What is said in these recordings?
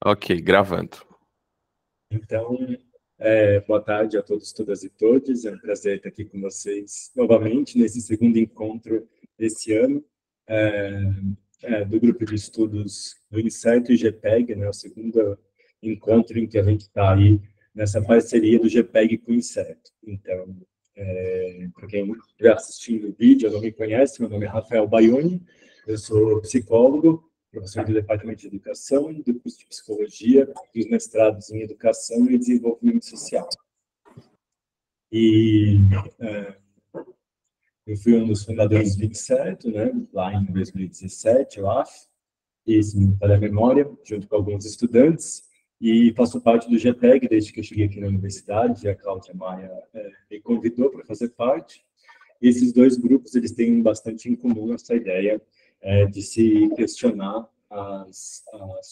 Ok, gravando. Então, boa tarde a todos, todas e todos. É um prazer estar aqui com vocês novamente nesse segundo encontro desse ano do grupo de estudos do Incerto e GPEG, né? O segundo encontro em que a gente está aí nessa parceria do GPEG com o Incerto. Então, para quem já assistiu o vídeo ou não me conhece, meu nome é Rafael Baioni, eu sou psicólogo, professor do Departamento de Educação, do curso de Psicologia, dos mestrados em Educação e Desenvolvimento Social. E eu fui um dos fundadores do Incerto, né, lá em 2017, eu acho, e se não me falha a memória, junto com alguns estudantes, e faço parte do GPEG desde que eu cheguei aqui na universidade, a Cláudia Maia me convidou para fazer parte. E esses dois grupos, eles têm bastante em comum essa ideia de se questionar as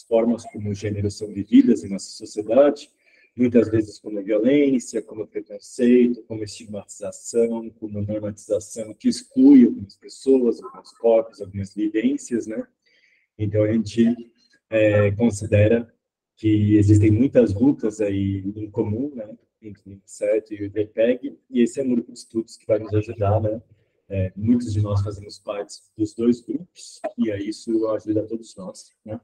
formas como o gênero são vividas em nossa sociedade, muitas vezes como violência, como preconceito, como estigmatização, como normatização que exclui algumas pessoas, alguns corpos, algumas vivências, né? Então, a gente considera que existem muitas lutas aí em comum, né, entre o INSET e o IDPEG, e esse é um grupo de estudos que vai nos ajudar, né? Muitos de nós fazemos parte dos dois grupos, e aí isso ajuda a todos nós, né?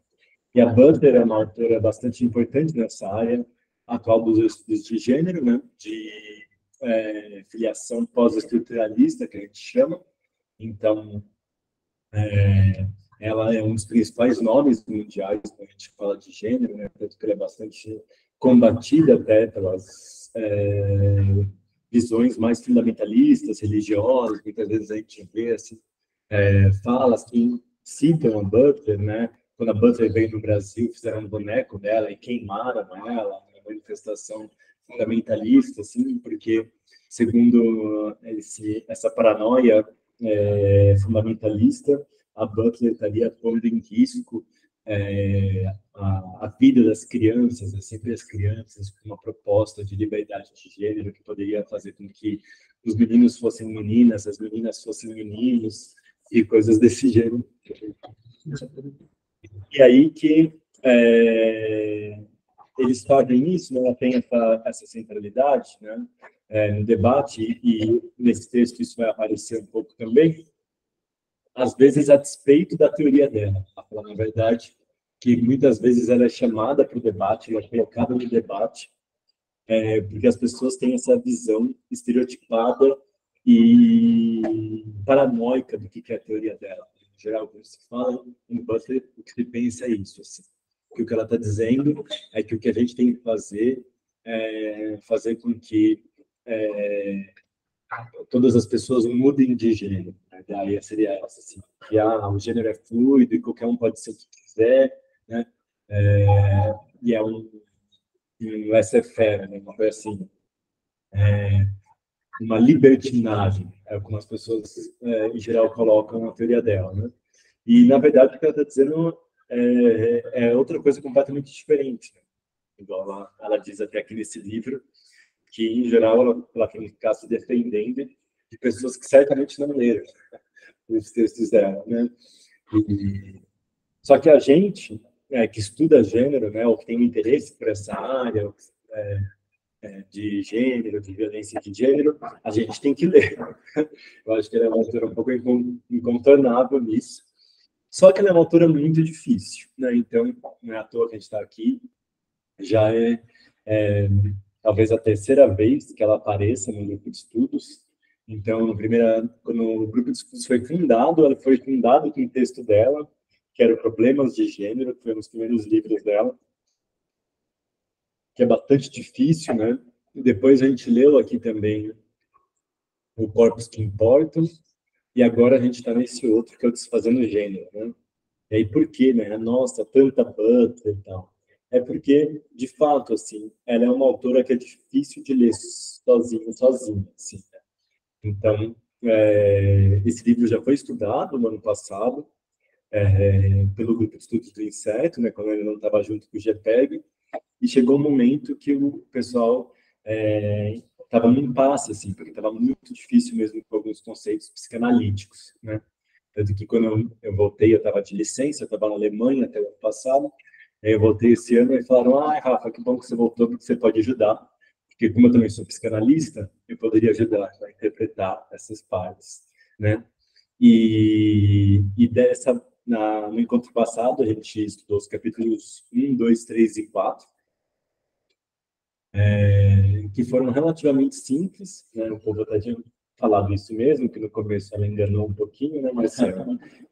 E a Butler é uma autora bastante importante nessa área atual dos estudos de gênero, né, de filiação pós-estruturalista, que a gente chama. Então, ela é um dos principais nomes mundiais quando a gente fala de gênero, né? Tanto que ela é bastante combatida até pelas visões mais fundamentalistas, religiosas. Muitas vezes a gente vê assim, falas que citam a Butler, né? Quando a Butler veio no Brasil, fizeram um boneco dela e queimaram ela, uma manifestação fundamentalista, assim, porque, segundo essa paranoia fundamentalista, a Butler estaria pondo em risco a vida das crianças, sempre as crianças, com uma proposta de liberdade de gênero que poderia fazer com que os meninos fossem meninas, as meninas fossem meninos, e coisas desse gênero. E aí que eles fazem isso, né? Ela tem essa centralidade, né? No debate, e nesse texto isso vai aparecer um pouco também, às vezes a despeito da teoria dela. Ela fala, na verdade, que muitas vezes ela é chamada para o debate, ela é colocada no debate, porque as pessoas têm essa visão estereotipada e paranoica do que é a teoria dela. Em geral, quando se fala em Butler, o que se pensa é isso, assim, que o que ela está dizendo é que o que a gente tem que fazer é fazer com que todas as pessoas mudem de gênero. A ideia seria essa, assim, que o gênero é fluido e qualquer um pode ser o que quiser, né? E é um laissez-faire, né? Uma coisa assim, uma libertinagem, é como as pessoas, em geral, colocam na teoria dela, né? E, na verdade, o que ela está dizendo é outra coisa completamente diferente, né? Igual ela diz até aqui nesse livro, que, em geral, ela tem que ficar se defendendo de pessoas que certamente não leram os textos dela, né? Só que a gente, que estuda gênero, né, ou que tem um interesse por essa área de gênero, de violência de gênero, a gente tem que ler. Eu acho que ela é uma autora um pouco incontornável nisso. Só que ela é uma autora muito difícil, né? Então, não é à toa que a gente está aqui. Já é talvez a terceira vez que ela apareça no grupo de estudos. Então, quando o grupo de estudos foi fundado, ela foi fundado com o texto dela, que era Problemas de Gênero, que foi um dos primeiros livros dela, que é bastante difícil, né? E depois a gente leu aqui também o Corpos que Importam, e agora a gente está nesse outro, que é o Desfazendo Gênero, né? E aí, por quê, né? Nossa, tanta Butler e tal. É porque, de fato, assim, ela é uma autora que é difícil de ler sozinha, assim, né? Então, esse livro já foi estudado no ano passado, pelo grupo de estudos do Inseto, né, quando ele não estava junto com o GPEG, e chegou um momento que o pessoal estava num impasse, assim, porque estava muito difícil mesmo com alguns conceitos psicanalíticos, né? Tanto que quando eu voltei, eu estava de licença, eu estava na Alemanha até o ano passado, Aí eu voltei esse ano e falaram, Rafa, que bom que você voltou, porque você pode ajudar. Porque como eu também sou psicanalista, eu poderia ajudar a interpretar essas partes, né? E no encontro passado, a gente estudou os capítulos 1, 2, 3 e 4, que foram relativamente simples, né? O povo até tinha falado isso mesmo, que no começo ela enganou um pouquinho, né? Mas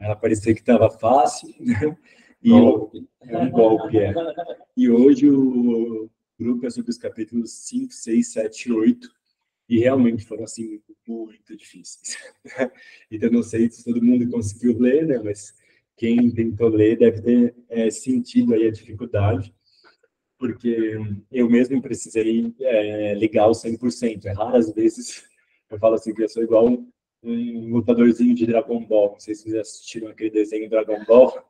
ela parecia que estava fácil, né? E um golpe, E hoje o grupo é sobre os capítulos 5, 6, 7 e 8, e realmente foram, assim, muito difíceis. Então, não sei se todo mundo conseguiu ler, né? Mas quem tentou ler deve ter sentido aí a dificuldade, porque eu mesmo precisei ligar o 100%. É raras vezes eu falo assim que eu sou igual um lutadorzinho de Dragon Ball. Não sei se vocês assistiram aquele desenho Dragon Ball,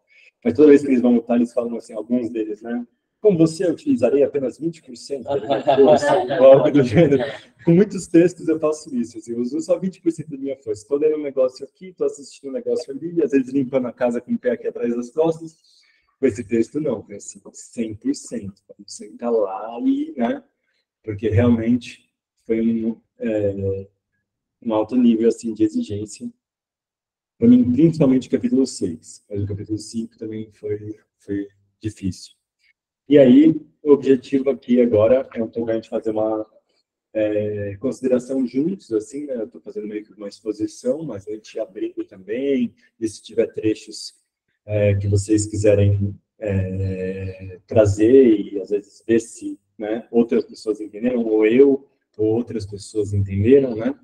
mas toda vez que eles vão lutar, eles falam assim, alguns deles, né? Com você, eu utilizarei apenas 20% da minha força, algo do gênero. Com muitos textos eu faço isso, assim, eu uso só 20% da minha força. Estou lendo um negócio aqui, estou assistindo um negócio ali, às vezes limpando a casa com o pé aqui atrás das costas. Com esse texto, não, foi assim, 100%. Vamos sentar lá e, né? Porque realmente foi um alto nível, assim, de exigência. Para mim, principalmente o capítulo 6, mas o capítulo 5 também foi difícil. E aí, o objetivo aqui agora é a gente fazer uma consideração juntos, assim, né? Eu estou fazendo meio que uma exposição, mas a gente abrindo também, e se tiver trechos que vocês quiserem trazer e às vezes ver se, né, outras pessoas entenderam, ou eu, ou outras pessoas entenderam, né?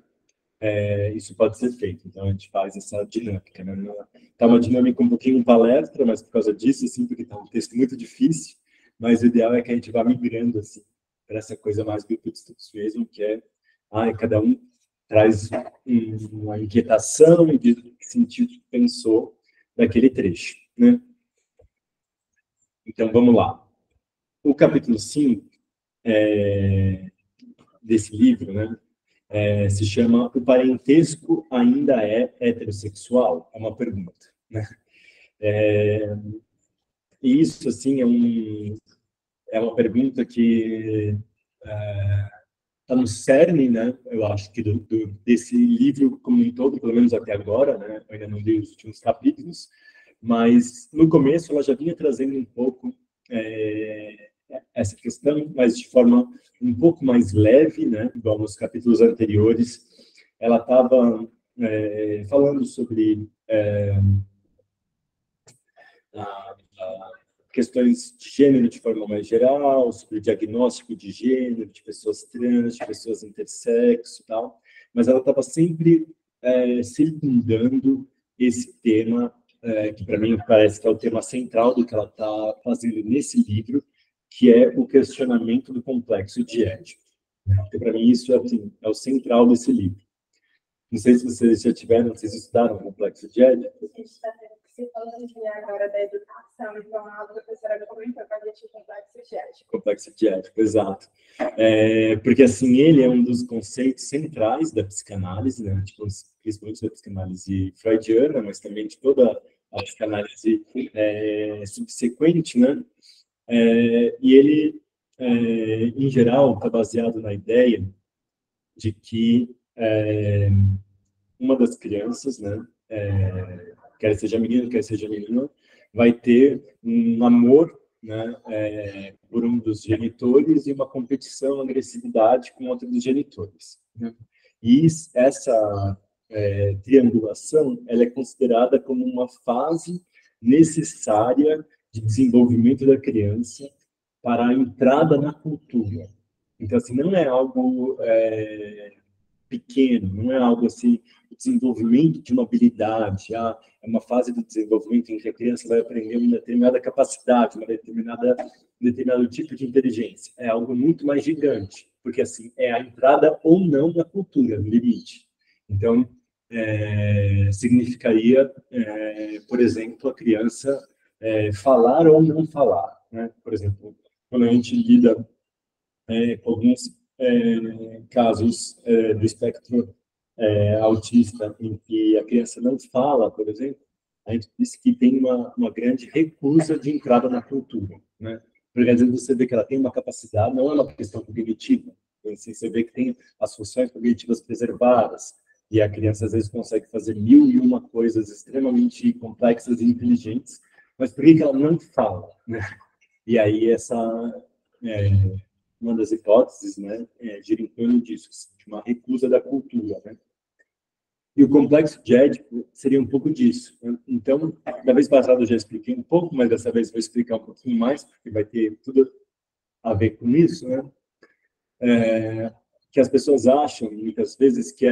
Isso pode ser feito. Então, a gente faz essa dinâmica, né? Tá uma dinâmica um pouquinho palestra, mas por causa disso, assim, porque tá um texto muito difícil, mas o ideal é que a gente vá migrando, assim, para essa coisa mais do estudos mesmo, que é, cada um traz uma inquietação e diz o que sentiu, o que pensou daquele trecho, né? Então, vamos lá. O capítulo 5 desse livro, né, se chama O Parentesco Ainda é Heterossexual? É uma pergunta, né? E isso, assim, é uma pergunta que está no cerne, né? Eu acho que desse livro como um todo, pelo menos até agora, né? Eu ainda não li os últimos capítulos, mas no começo ela já vinha trazendo um pouco essa questão, mas de forma um pouco mais leve, né? Igual nos capítulos anteriores, ela estava falando sobre questões de gênero de forma mais geral, sobre o diagnóstico de gênero, de pessoas trans, de pessoas intersexo e tal, mas ela estava sempre circundando esse tema, que para mim parece que é o tema central do que ela está fazendo nesse livro, que é o questionamento do complexo de Édipo. Porque para mim isso assim, é o central desse livro. Não sei se vocês já tiveram, vocês estudaram o complexo de Édipo? A gente está falando agora da educação, então a professora comentou com a gente o complexo de Édipo. Complexo de Édipo, exato. Porque, assim, ele é um dos conceitos centrais da psicanálise, né? Tipo, principalmente da psicanálise freudiana, mas também de toda a psicanálise subsequente, né? E ele, em geral, está baseado na ideia de que uma das crianças, né, quer seja menino, quer seja menina, vai ter um amor, né, por um dos genitores e uma competição, agressividade com outro dos genitores, né? E essa triangulação, ela é considerada como uma fase necessária de desenvolvimento da criança para a entrada na cultura. Então, assim, não é algo pequeno, não é algo assim, o desenvolvimento de uma habilidade, é uma fase do desenvolvimento em que a criança vai aprender uma determinada capacidade, um determinado tipo de inteligência. É algo muito mais gigante, porque assim, é a entrada ou não na cultura, no limite. Então, significaria, por exemplo, a criança falar ou não falar, né? Por exemplo, quando a gente lida com alguns casos do espectro autista, em que a criança não fala, por exemplo, a gente disse que tem uma grande recusa de entrada na cultura, né? Porque às vezes você vê que ela tem uma capacidade, não é uma questão cognitiva, assim, você vê que tem as funções cognitivas preservadas, e a criança às vezes consegue fazer mil e uma coisas extremamente complexas e inteligentes, mas por que que ela não fala, né? E aí essa é, uma das hipóteses, né, gira em torno disso, assim, de uma recusa da cultura, né? E o complexo de Édipo seria um pouco disso, né? Então, da vez passada eu já expliquei um pouco, mas dessa vez vou explicar um pouquinho mais, porque vai ter tudo a ver com isso, né? Que as pessoas acham, muitas vezes, que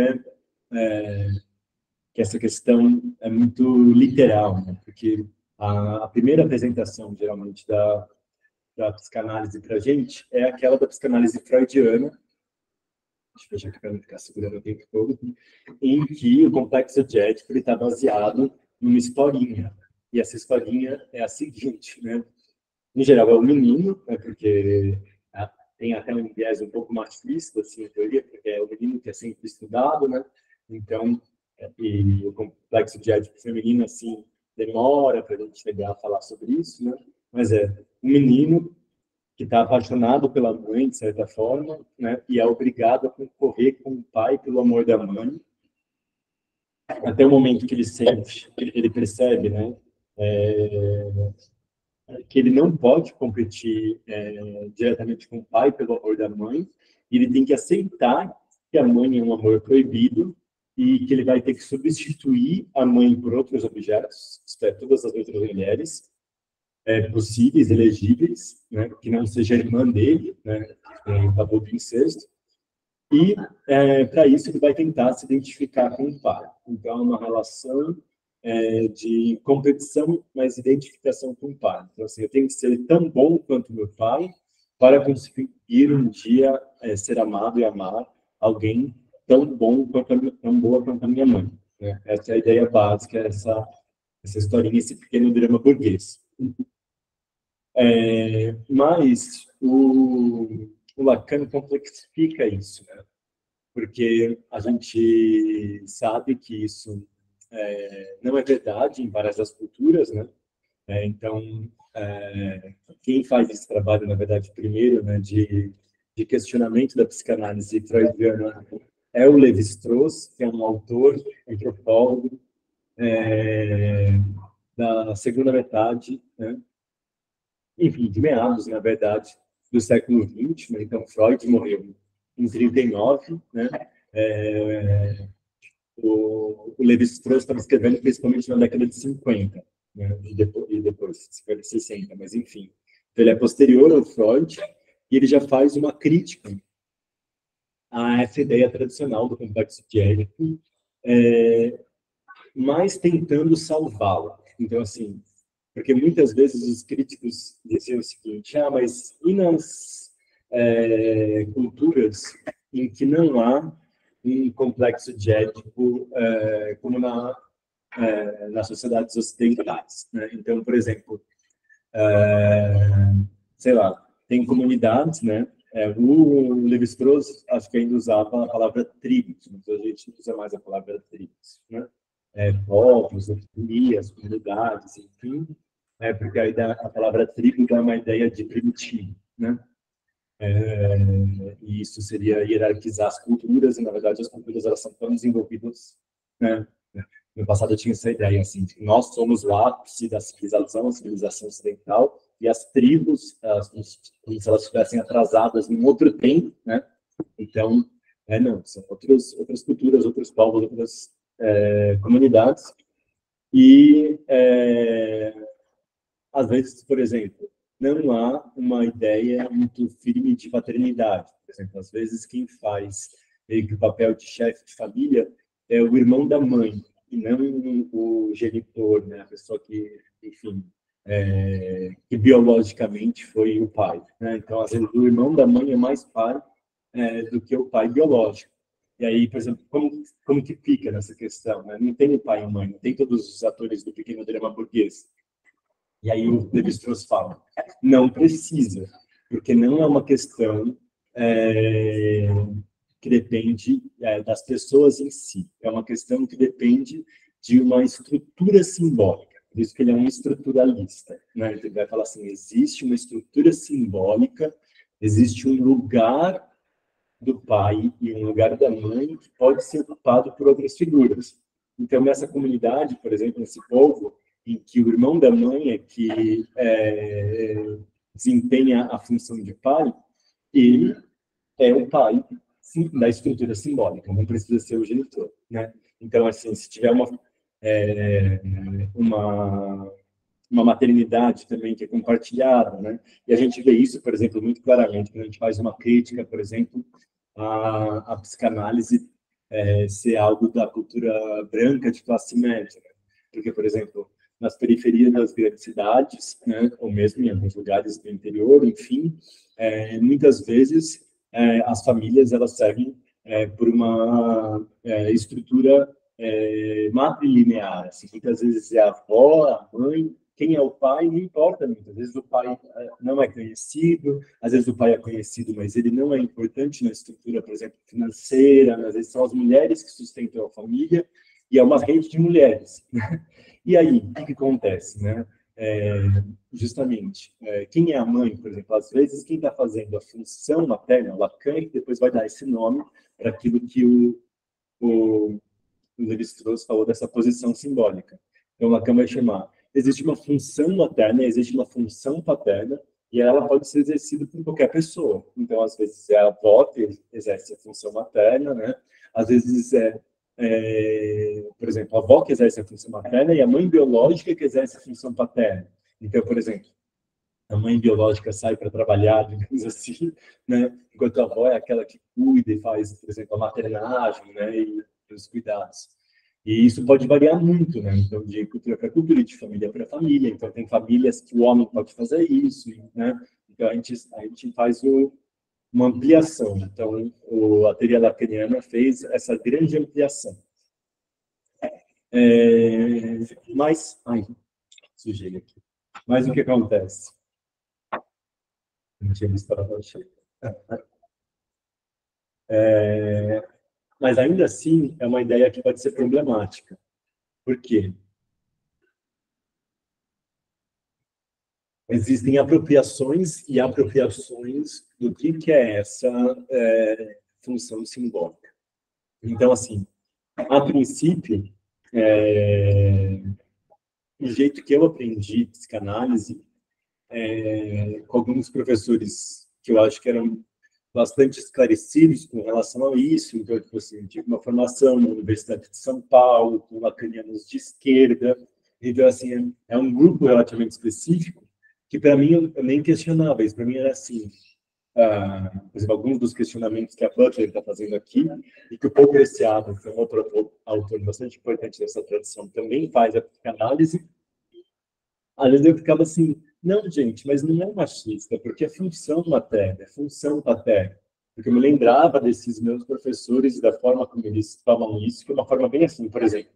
essa questão é muito literal, né? Porque a primeira apresentação, geralmente, da psicanálise para a gente é aquela da psicanálise freudiana, deixa eu fechar aqui para não ficar segurando o tempo todo, em que o complexo de Édipo está baseado numa historinha. E essa historinha é a seguinte, né? Em geral, é o menino, né, porque tem até um viés um pouco machista, assim, em teoria, porque é o menino que é sempre estudado, né? Então, e o complexo de Édipo feminino, assim, demora para a gente chegar a falar sobre isso, né? Mas é um menino que está apaixonado pela mãe, de certa forma, né? E é obrigado a concorrer com o pai pelo amor da mãe, até o momento que ele sente, ele percebe, né? Que ele não pode competir diretamente com o pai pelo amor da mãe, e ele tem que aceitar que a mãe é um amor proibido e que ele vai ter que substituir a mãe por outros objetos, isto é, todas as outras mulheres possíveis, elegíveis, né, que não seja irmã dele, né, em tabu do incesto, e para isso ele vai tentar se identificar com o pai. Então, é uma relação de competição, mas identificação com o pai. Então, assim, eu tenho que ser tão bom quanto meu pai para conseguir um dia ser amado e amar alguém tão bom quanto tão boa quanto a minha mãe. Né? Essa é a ideia básica, essa historinha, esse pequeno drama burguês. Mas o Lacan complexifica isso, né? Porque a gente sabe que isso não é verdade em várias das culturas, né? Então, quem faz esse trabalho, na verdade, primeiro, né, de questionamento da psicanálise freudiana é o Lévi-Strauss, que é um autor, antropólogo, da segunda metade, né? Enfim, de meados, na verdade, do século XX, né? Então, Freud morreu em 39, né? O Lévi-Strauss estava escrevendo principalmente na década de 50, né? E depois 50 e 60, mas enfim. Então, ele é posterior ao Freud e ele já faz uma crítica a essa ideia tradicional do complexo de Édipo, mas tentando salvá-la. Então, assim, porque muitas vezes os críticos diziam o seguinte: mas e nas culturas em que não há um complexo de Édipo como nas sociedades ocidentais, né? Então, por exemplo, sei lá, tem comunidades, né? O Lévi-Strauss, acho que ainda usava a palavra tribos, mas a gente usa mais a palavra tribos, né? Povos, etnias, comunidades, enfim, porque a palavra tribo dá uma ideia de primitivo, né? E isso seria hierarquizar as culturas, e na verdade as culturas elas são tão desenvolvidas, né? No passado eu tinha essa ideia, assim, de que nós somos o ápice da civilização, a civilização ocidental, e as tribos, como se elas estivessem atrasadas em outro tempo, né? Então, não, são outras culturas, outros povos, outras comunidades, e às vezes, por exemplo, não há uma ideia muito firme de paternidade. Por exemplo, às vezes quem faz meio que o papel de chefe de família é o irmão da mãe, e não o genitor, né? A pessoa que, enfim, que biologicamente foi o pai, né? Então, às vezes, o irmão da mãe é mais pai do que o pai biológico. E aí, por exemplo, como que fica nessa questão, né? Não tem o pai e a mãe, não tem todos os atores do pequeno drama burguês. E aí o Lévi-Strauss fala, não precisa, porque não é uma questão que depende das pessoas em si, é uma questão que depende de uma estrutura simbólica. Por isso que ele é um estruturalista, né? Ele vai falar assim, existe uma estrutura simbólica, existe um lugar do pai e um lugar da mãe que pode ser ocupado por outras figuras. Então, nessa comunidade, por exemplo, nesse povo, em que o irmão da mãe é que desempenha a função de pai, ele é o pai da estrutura simbólica, não precisa ser o genitor, né? Então, assim, se tiver é, uma, uma maternidade também que é compartilhada, né? E a gente vê isso, por exemplo, muito claramente quando a gente faz uma crítica, por exemplo, à psicanálise ser algo da cultura branca de classe média, né? Porque, por exemplo, nas periferias das grandes cidades, né, ou mesmo em alguns lugares do interior, enfim, muitas vezes as famílias elas seguem por uma estrutura matrilinear. Assim, muitas vezes é a avó, a mãe, quem é o pai não importa. Muitas vezes o pai não é conhecido, às vezes o pai é conhecido, mas ele não é importante na estrutura, por exemplo, financeira. Às vezes são as mulheres que sustentam a família e é uma rede de mulheres. E aí, o que acontece, né? Justamente, quem é a mãe, por exemplo, às vezes quem está fazendo a função materna, Lacan, que depois vai dar esse nome para aquilo que o Levi-Strauss falou dessa posição simbólica. Então, Lacan vai chamar, existe uma função materna, existe uma função paterna, e ela pode ser exercida por qualquer pessoa. Então, às vezes é a avó que exerce a função materna, né? Às vezes por exemplo, a avó que exerce a função materna e a mãe biológica que exerce a função paterna. Então, por exemplo, a mãe biológica sai para trabalhar, digamos assim, né? Enquanto a avó é aquela que cuida e faz, por exemplo, a maternagem, né? E os cuidados. E isso pode variar muito, né? Então, de cultura para cultura, de família para família. Então, tem famílias que o homem pode fazer isso, né? Então, a gente faz uma ampliação. Então, a teoria lacaniana fez essa grande ampliação. Mas, ai, sujei aqui. Mas o que acontece? Não tinha visto para baixo. Mas ainda assim, é uma ideia que pode ser problemática. Por quê? Existem apropriações e apropriações do que é essa função simbólica. Então, assim, a princípio, o jeito que eu aprendi psicanálise, com alguns professores que eu acho que eram bastante esclarecidos com relação a isso. Então, tipo assim, tive uma formação na Universidade de São Paulo, com lacanianos de esquerda. Então, assim, é um grupo relativamente específico que, para mim, eu nem questionava. Isso para mim era assim, por exemplo, alguns dos questionamentos que a Butler está fazendo aqui, e que o Paul Preciado, que é um outro autor bastante importante dessa tradição, também faz a psicanálise. Às vezes eu ficava assim, não, gente, mas não é machista, porque é função materna, é função paterna. Porque eu me lembrava desses meus professores e da forma como eles falam isso, que é uma forma bem assim, por exemplo,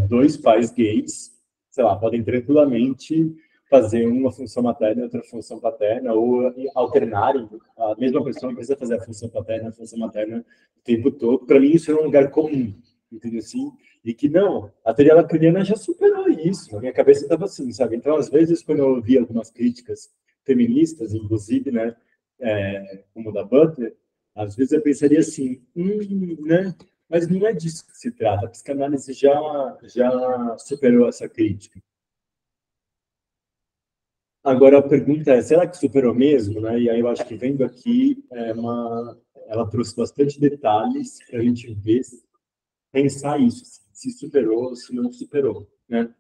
dois pais gays, sei lá, podem tranquilamente fazer uma função materna e outra função paterna, ou alternarem. A mesma pessoa não precisa fazer a função paterna e a função materna o tempo todo. Para mim, isso é um lugar comum, entendeu assim? E que não, a teoria lacaniana já superou isso. Na minha cabeça estava assim, sabe? Então, às vezes, quando eu ouvia algumas críticas feministas, inclusive, né, como da Butler, às vezes eu pensaria assim, né? Mas não é disso que se trata. A psicanálise já superou essa crítica. Agora, a pergunta é, será que superou mesmo? Né? E aí eu acho que vendo aqui, ela trouxe bastante detalhes para a gente ver, pensar isso, se superou, se não superou. Né?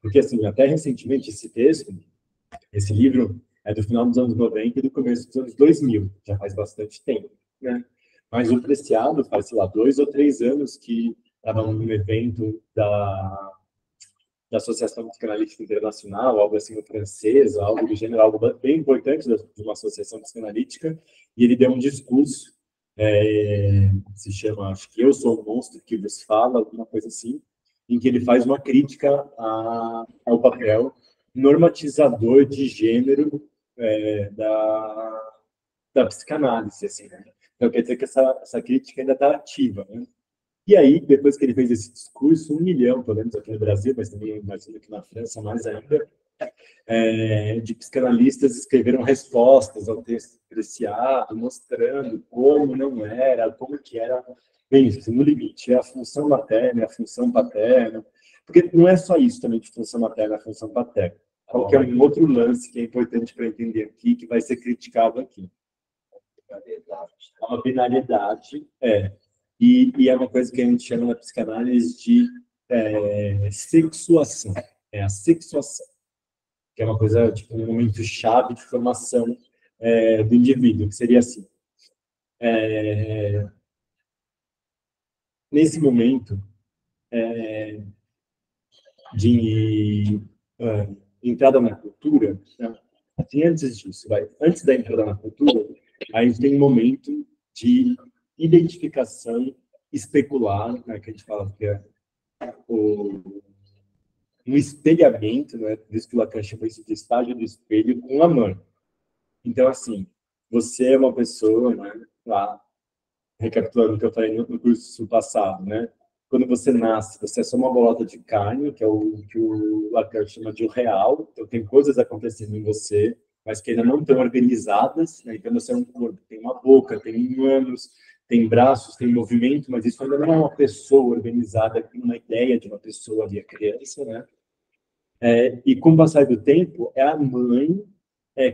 Porque, assim, até recentemente, esse livro, é do final dos anos 90 e do começo dos anos 2000, já faz bastante tempo. Né? Mas o Preciado faz, sei lá, 2 ou 3 anos que estava num evento da Associação Psicanalítica Internacional, algo assim, francesa, algo do gênero, algo bem importante de uma associação psicanalítica, e ele deu um discurso, se chama, acho que Eu Sou o Monstro que Vos Fala, alguma coisa assim, em que ele faz uma crítica ao papel normatizador de gênero da psicanálise, assim, né? Então, quer dizer que essa crítica ainda está ativa, né? E aí, depois que ele fez esse discurso, 1 milhão, pelo menos aqui no Brasil, mas também imagino que na França mais ainda, de psicanalistas escreveram respostas ao texto apreciado, mostrando como não era, como que era, bem, no limite, é a função materna, é a função paterna, porque não é só isso também de função materna, é a função paterna. Qual que é um outro lance que é importante para entender aqui, que vai ser criticado aqui? Uma binariedade, e é uma coisa que a gente chama na psicanálise de sexuação, é a sexuação, que é uma coisa, tipo, um momento chave de formação do indivíduo, que seria assim. Nesse momento de entrada na cultura, né? Assim, antes disso, antes da entrada na cultura, a gente tem um momento de identificação especular, né, que a gente fala que é um espelhamento, né, por isso que o Lacan chama isso de estágio do espelho com a mãe. Então, assim, você é uma pessoa, né, lá, recapitulando o que eu falei no curso passado, né, quando você nasce, você é só uma bolota de carne, que é o que o Lacan chama de o real, então tem coisas acontecendo em você, mas que ainda não estão organizadas, né? Então você é um corpo, tem uma boca, tem ânus, tem braços, tem movimento, mas isso ainda não é uma pessoa organizada, tem uma ideia de uma pessoa ali, a criança, né? E com o passar do tempo, é a mãe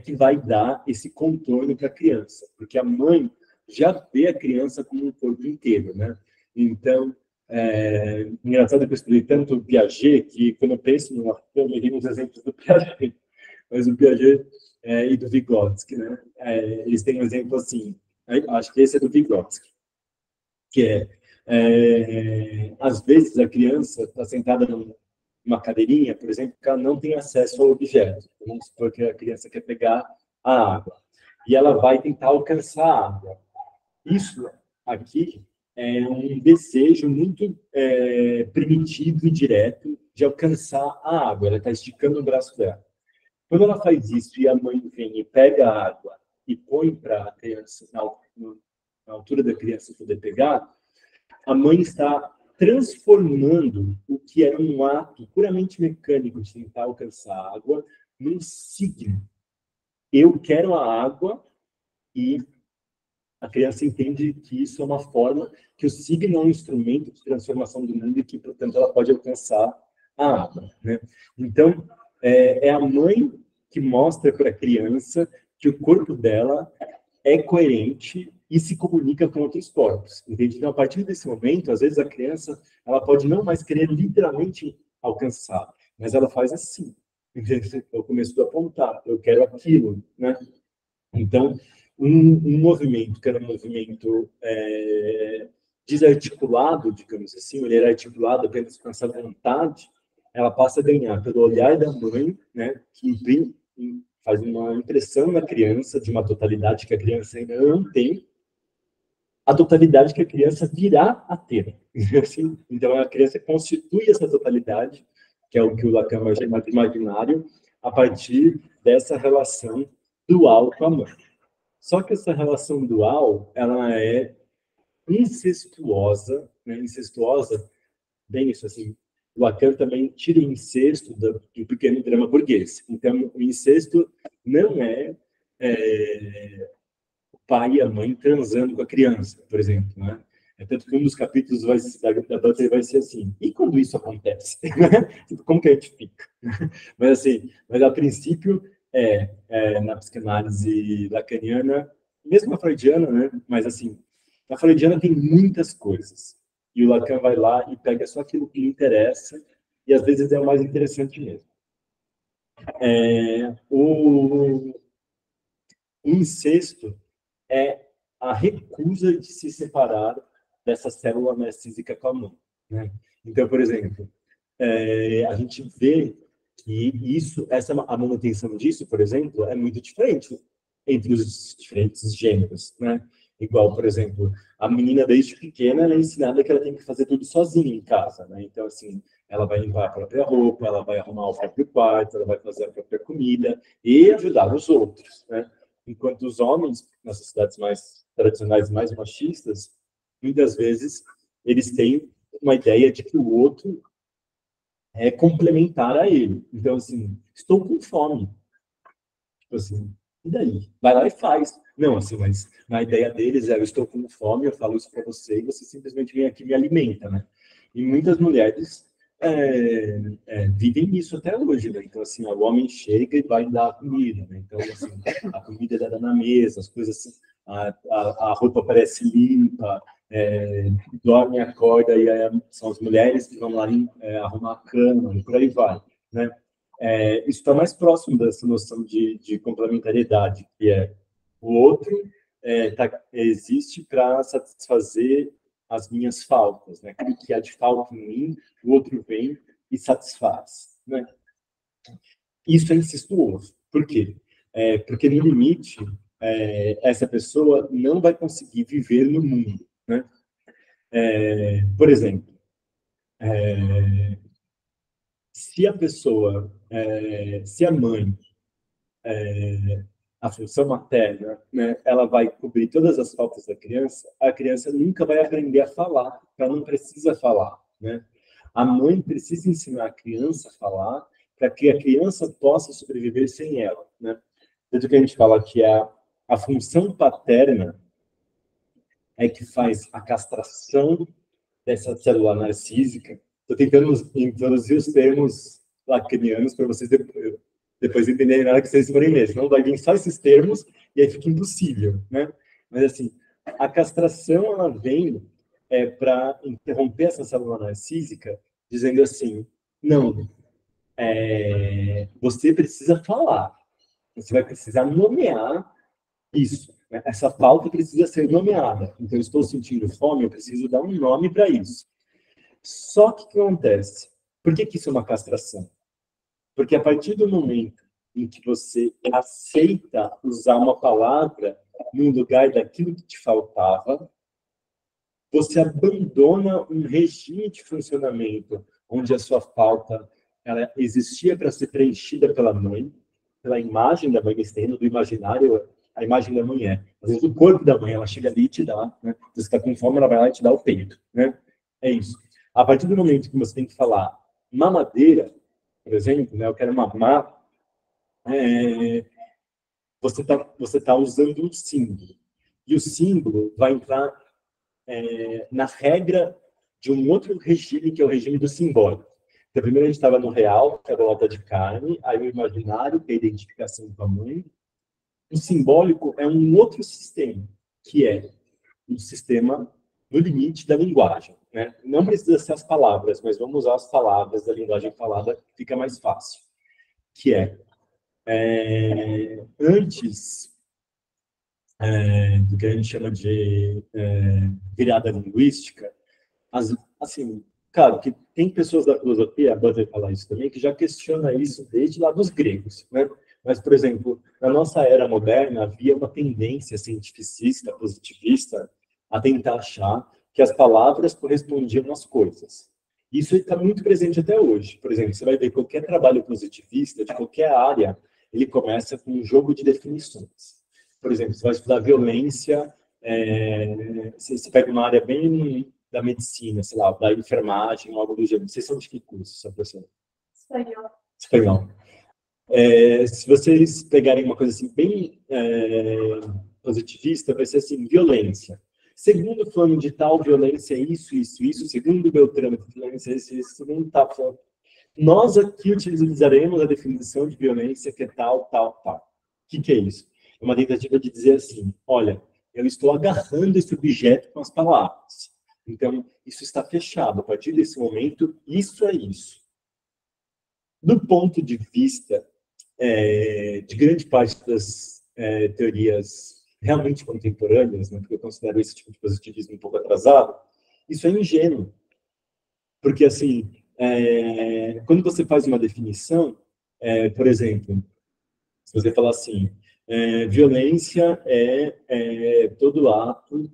que vai dar esse contorno para a criança, porque a mãe já vê a criança como um corpo inteiro, né? Então, engraçado que eu estudei tanto o Piaget, que quando eu penso no Lacan, eu me nos exemplos do Piaget, mas o Piaget e do Vygotsky, né? Eles têm um exemplo assim, acho que esse é do Vygotsky, que às vezes a criança está sentada numa cadeirinha, por exemplo, que ela não tem acesso ao objeto. Vamos supor que a criança quer pegar a água e ela vai tentar alcançar a água. Isso aqui é um desejo muito primitivo e direto de alcançar a água. Ela está esticando o braço dela. Quando ela faz isso e a mãe vem e pega a água e põe para a criança, na altura da criança poder pegar, a mãe está transformando o que era um ato puramente mecânico de tentar alcançar a água num signo. Eu quero a água e a criança entende que isso é uma forma, que o signo é um instrumento de transformação do mundo e que, portanto, ela pode alcançar a água, né? Então, é a mãe que mostra para a criança que o corpo dela é coerente e se comunica com outros corpos, entende? Então, a partir desse momento, às vezes a criança, ela pode não mais querer literalmente alcançar, mas ela faz assim, entende? Eu começo a apontar, eu quero aquilo, né? Então, um movimento que era um movimento desarticulado, digamos assim, ele era articulado apenas com essa vontade, ela passa a ganhar pelo olhar da mãe, né, que faz uma impressão na criança de uma totalidade que a criança ainda não tem, a totalidade que a criança virá a ter. Assim, então, a criança constitui essa totalidade, que é o que o Lacan vai chamar de imaginário, a partir dessa relação dual com a mãe. Só que essa relação dual, ela é incestuosa, né? Incestuosa, bem isso assim, o Lacan também tira o incesto do pequeno drama burguês. Então, o incesto não é o pai e a mãe transando com a criança, por exemplo, né? É tanto que um dos capítulos da Butler vai ser assim, e quando isso acontece? Como que a gente fica? Mas a princípio, na psicanálise lacaniana, mesmo na freudiana, né? Mas assim, na freudiana tem muitas coisas. E o Lacan vai lá e pega só aquilo que lhe interessa, e às vezes é o mais interessante mesmo. O incesto é a recusa de se separar dessa célula narcísica com a mãe, né? Então, por exemplo, a gente vê que a manutenção disso, por exemplo, é muito diferente entre os diferentes gêneros, né? Igual, por exemplo, a menina desde pequena ela é ensinada que ela tem que fazer tudo sozinha em casa, né? Então, assim, ela vai limpar a própria roupa, ela vai arrumar o próprio quarto, ela vai fazer a própria comida e ajudar os outros, né? Enquanto os homens, nas sociedades mais tradicionais, mais machistas, muitas vezes eles têm uma ideia de que o outro é complementar a ele. Então, assim, estou com fome. Tipo assim, e daí? Vai lá e faz. Não, assim, mas na ideia deles é, eu estou com fome, eu falo isso para você, e você simplesmente vem aqui e me alimenta, né? E muitas mulheres vivem isso até hoje, né? Então, assim, o homem chega e vai dar a comida, né? Então, assim, a comida é dada na mesa, as coisas assim, a roupa parece limpa, dorme, acorda, e são as mulheres que vão lá arrumar a cama, e por aí vai, né? Isso está mais próximo dessa noção de complementariedade, que é o outro existe para satisfazer as minhas faltas, né? Aquilo que há de falta em mim, o outro vem e satisfaz, né? Isso é incestuoso. Por quê? Porque, no limite, essa pessoa não vai conseguir viver no mundo, né? Por exemplo, se a pessoa, se a mãe, a função materna, né, ela vai cobrir todas as faltas da criança, a criança nunca vai aprender a falar, ela não precisa falar, né? A mãe precisa ensinar a criança a falar para que a criança possa sobreviver sem ela, né? Tanto que a gente fala que a função paterna é que faz a castração dessa célula narcísica. Estou tentando introduzir os termos lacanianos para vocês depois entenderem na hora que vocês forem ler. Senão vai vir só esses termos e aí fica impossível, né? Mas, assim, a castração, ela vem para interromper essa célula narcísica, dizendo assim, não, você precisa falar, você vai precisar nomear isso, né? Essa falta precisa ser nomeada. Então, eu estou sentindo fome, eu preciso dar um nome para isso. Só que o que acontece? Por que isso é uma castração? Porque a partir do momento em que você aceita usar uma palavra no lugar daquilo que te faltava, você abandona um regime de funcionamento onde a sua falta ela existia para ser preenchida pela mãe, pela imagem da mãe, do imaginário, a imagem da mãe é. Às vezes o corpo da mãe, ela chega ali e te dá, né? Você está com fome, ela vai lá e te dá o peito, né? É isso. A partir do momento que você tem que falar mamadeira, por exemplo, né? Eu quero mamar, você tá usando um símbolo. E o símbolo vai entrar na regra de um outro regime, que é o regime do simbólico. Então, primeiro a gente estava no real, que era a lata de carne, aí o imaginário, que é a identificação com a mãe. O simbólico é um outro sistema, que é um sistema no limite da linguagem, né? Não precisa ser as palavras, mas vamos usar as palavras da linguagem falada, fica mais fácil. Que antes do que a gente chama de virada linguística, assim, claro, que tem pessoas da filosofia, a Butler fala isso também, que já questiona isso desde lá dos gregos, né? Mas, por exemplo, na nossa era moderna, havia uma tendência cientificista, positivista, a tentar achar que as palavras correspondiam às coisas. Isso está muito presente até hoje. Por exemplo, você vai ver qualquer trabalho positivista, de qualquer área, ele começa com um jogo de definições. Por exemplo, você vai estudar violência, você pega uma área bem da medicina, sei lá, da enfermagem, algo do gênero. Vocês são de que curso, essa pessoa? Espanhol. Espanhol. Se vocês pegarem uma coisa assim bem positivista, vai ser assim, violência. Segundo o plano de tal, violência é isso, isso, isso. Segundo o Beltrano, violência é isso, isso. Segundo tal, tal. Nós aqui utilizaremos a definição de violência que é tal, tal, tal. O que é isso? É uma tentativa de dizer assim, olha, eu estou agarrando esse objeto com as palavras. Então, isso está fechado. A partir desse momento, isso é isso. Do ponto de vista de grande parte das teorias realmente contemporâneas, né, porque eu considero esse tipo de positivismo um pouco atrasado, isso é ingênuo. Porque, assim, quando você faz uma definição, por exemplo, se você falar assim, violência é todo ato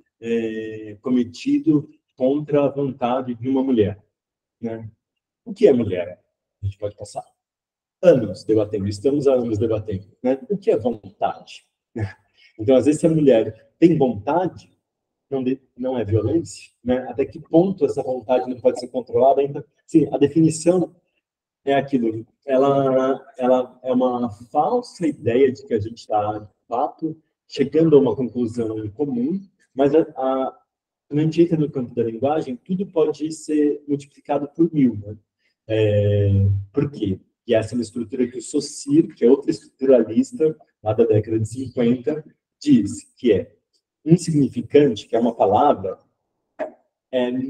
cometido contra a vontade de uma mulher, né? O que é mulher? A gente pode passar anos debatendo, estamos há anos debatendo, né? O que é vontade? Então, às vezes, se a mulher tem vontade, não é violência, né? Até que ponto essa vontade não pode ser controlada? Ainda, sim, a definição é aquilo. Ela é uma falsa ideia de que a gente está, de fato, chegando a uma conclusão comum, mas quando a gente entra no campo da linguagem, tudo pode ser multiplicado por 1000, né? Por quê? E essa é uma estrutura que o Saussure, que é outro estruturalista, lá da década de 50, diz que é insignificante, que é uma palavra,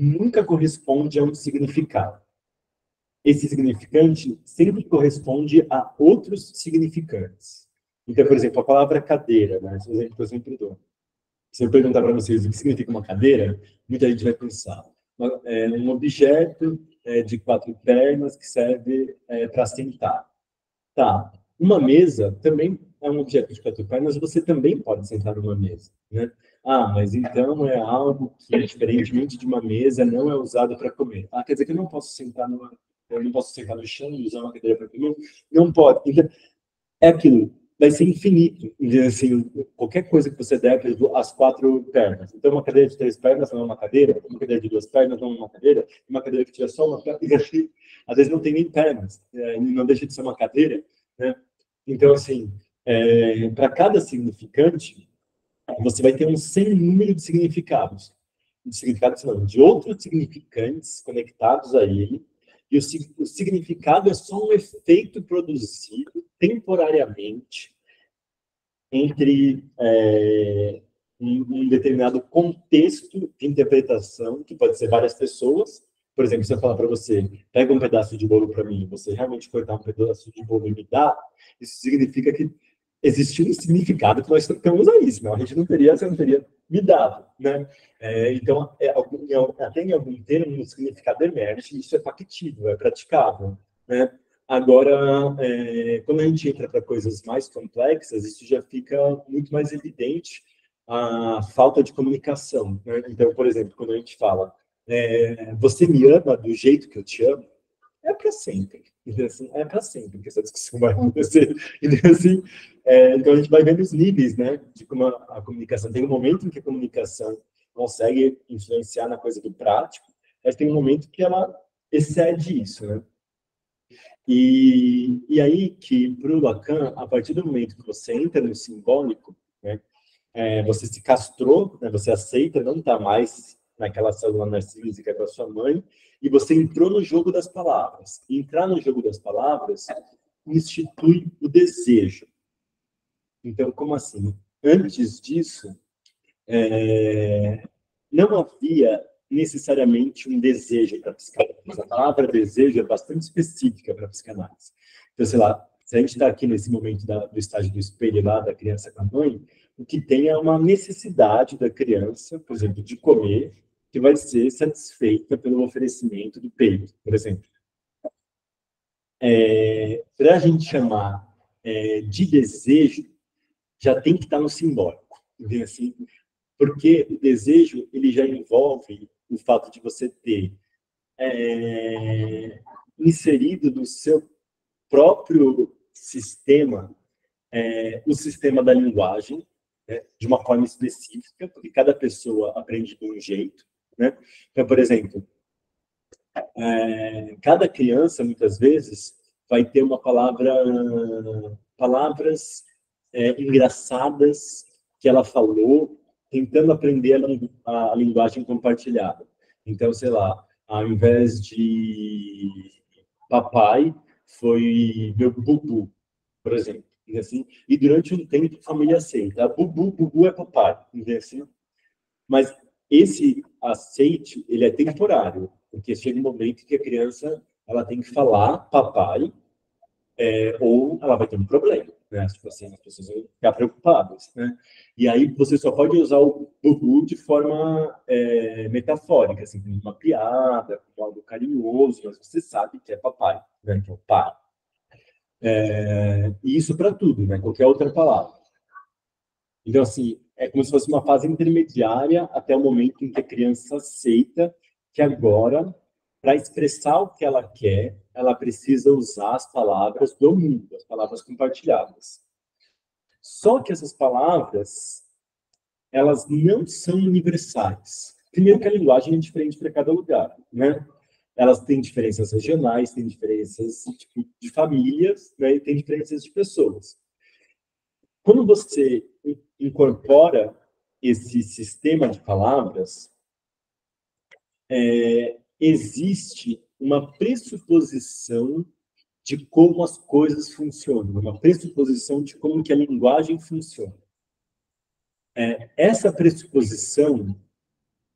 nunca corresponde a um significado. Esse significante sempre corresponde a outros significantes. Então, por exemplo, a palavra cadeira, né? Esse exemplo que eu sempre dou. Se eu perguntar para vocês o que significa uma cadeira, muita gente vai pensar. É um objeto de 4 pernas que serve para sentar. Tá. Uma mesa também é um objeto de 4 pernas, você também pode sentar numa mesa, né? Ah, mas então é algo que, diferentemente de uma mesa, não é usado para comer. Ah, quer dizer que eu não posso sentar no chão e usar uma cadeira para comer? Não pode. Então, é aquilo, vai ser infinito. Assim, qualquer coisa que você der as 4 pernas. Então, uma cadeira de 3 pernas não é uma cadeira, uma cadeira de 2 pernas não é uma cadeira, uma cadeira que tiver só uma perna, assim, às vezes não tem nem pernas, não deixa de ser uma cadeira, né? Então, assim, para cada significante, você vai ter um sem número de significados. De significados não, de outros significantes conectados a ele, e o significado é só um efeito produzido temporariamente entre um determinado contexto de interpretação, que pode ser várias pessoas. Por exemplo, se eu falar para você, pega um pedaço de bolo para mim, você realmente cortar um pedaço de bolo e me dá, isso significa que existiu um significado que nós trocamos a isso, não? A gente não teria, você não teria me dado, né? Então, até em algum termo, o significado emerge, isso é factível, é praticável, né? Agora, quando a gente entra para coisas mais complexas, isso já fica muito mais evidente a falta de comunicação, né? Então, por exemplo, quando a gente fala, você me ama do jeito que eu te amo, é para sempre. Então, assim, é para sempre que essa discussão vai acontecer. Então, assim, então a gente vai vendo os níveis, né, de como a comunicação. Tem um momento em que a comunicação consegue influenciar na coisa do prático, mas tem um momento que ela excede isso, né? E aí que, para o Lacan, a partir do momento que você entra no simbólico, né, você se castrou, né, você aceita não estar mais naquela célula narcísica com a sua mãe, e você entrou no jogo das palavras. E entrar no jogo das palavras institui o desejo. Então, como assim? Antes disso, não havia necessariamente um desejo para a psicanálise. A palavra desejo é bastante específica para a psicanálise. Então, sei lá, se a gente está aqui nesse momento do estágio do espelho lá, da criança com a mãe, o que tem é uma necessidade da criança, por exemplo, de comer, que vai ser satisfeita pelo oferecimento do peito, por exemplo. Para a gente chamar de desejo, já tem que estar no simbólico. Entendeu? Assim, porque o desejo ele já envolve o fato de você ter inserido no seu próprio sistema o sistema da linguagem, né, de uma forma específica, porque cada pessoa aprende de um jeito, né? Então, por exemplo, cada criança muitas vezes vai ter palavras engraçadas que ela falou, tentando aprender a linguagem compartilhada. Então, sei lá, ao invés de papai, foi meu bubu, por exemplo. Assim, e durante um tempo a família aceita. Bubu, bubu é papai. Assim. Mas esse aceite, ele é temporário, porque chega um momento que a criança ela tem que falar papai, ou ela vai ter um problema, né? Tipo assim, as pessoas vão ficar preocupadas, né? E aí você só pode usar o bubu de forma metafórica, assim, como uma piada, como algo carinhoso, mas você sabe que é papai, né? Que é o pai. E isso para tudo, né? Qualquer outra palavra. Então, assim, é como se fosse uma fase intermediária até o momento em que a criança aceita que agora, para expressar o que ela quer, ela precisa usar as palavras do mundo, as palavras compartilhadas. Só que essas palavras, elas não são universais. Primeiro que a linguagem é diferente para cada lugar, né? Elas têm diferenças regionais, têm diferenças tipo, de famílias, né? E têm diferenças de pessoas. Quando você incorpora esse sistema de palavras, existe uma pressuposição de como as coisas funcionam, uma pressuposição de como que a linguagem funciona. Essa pressuposição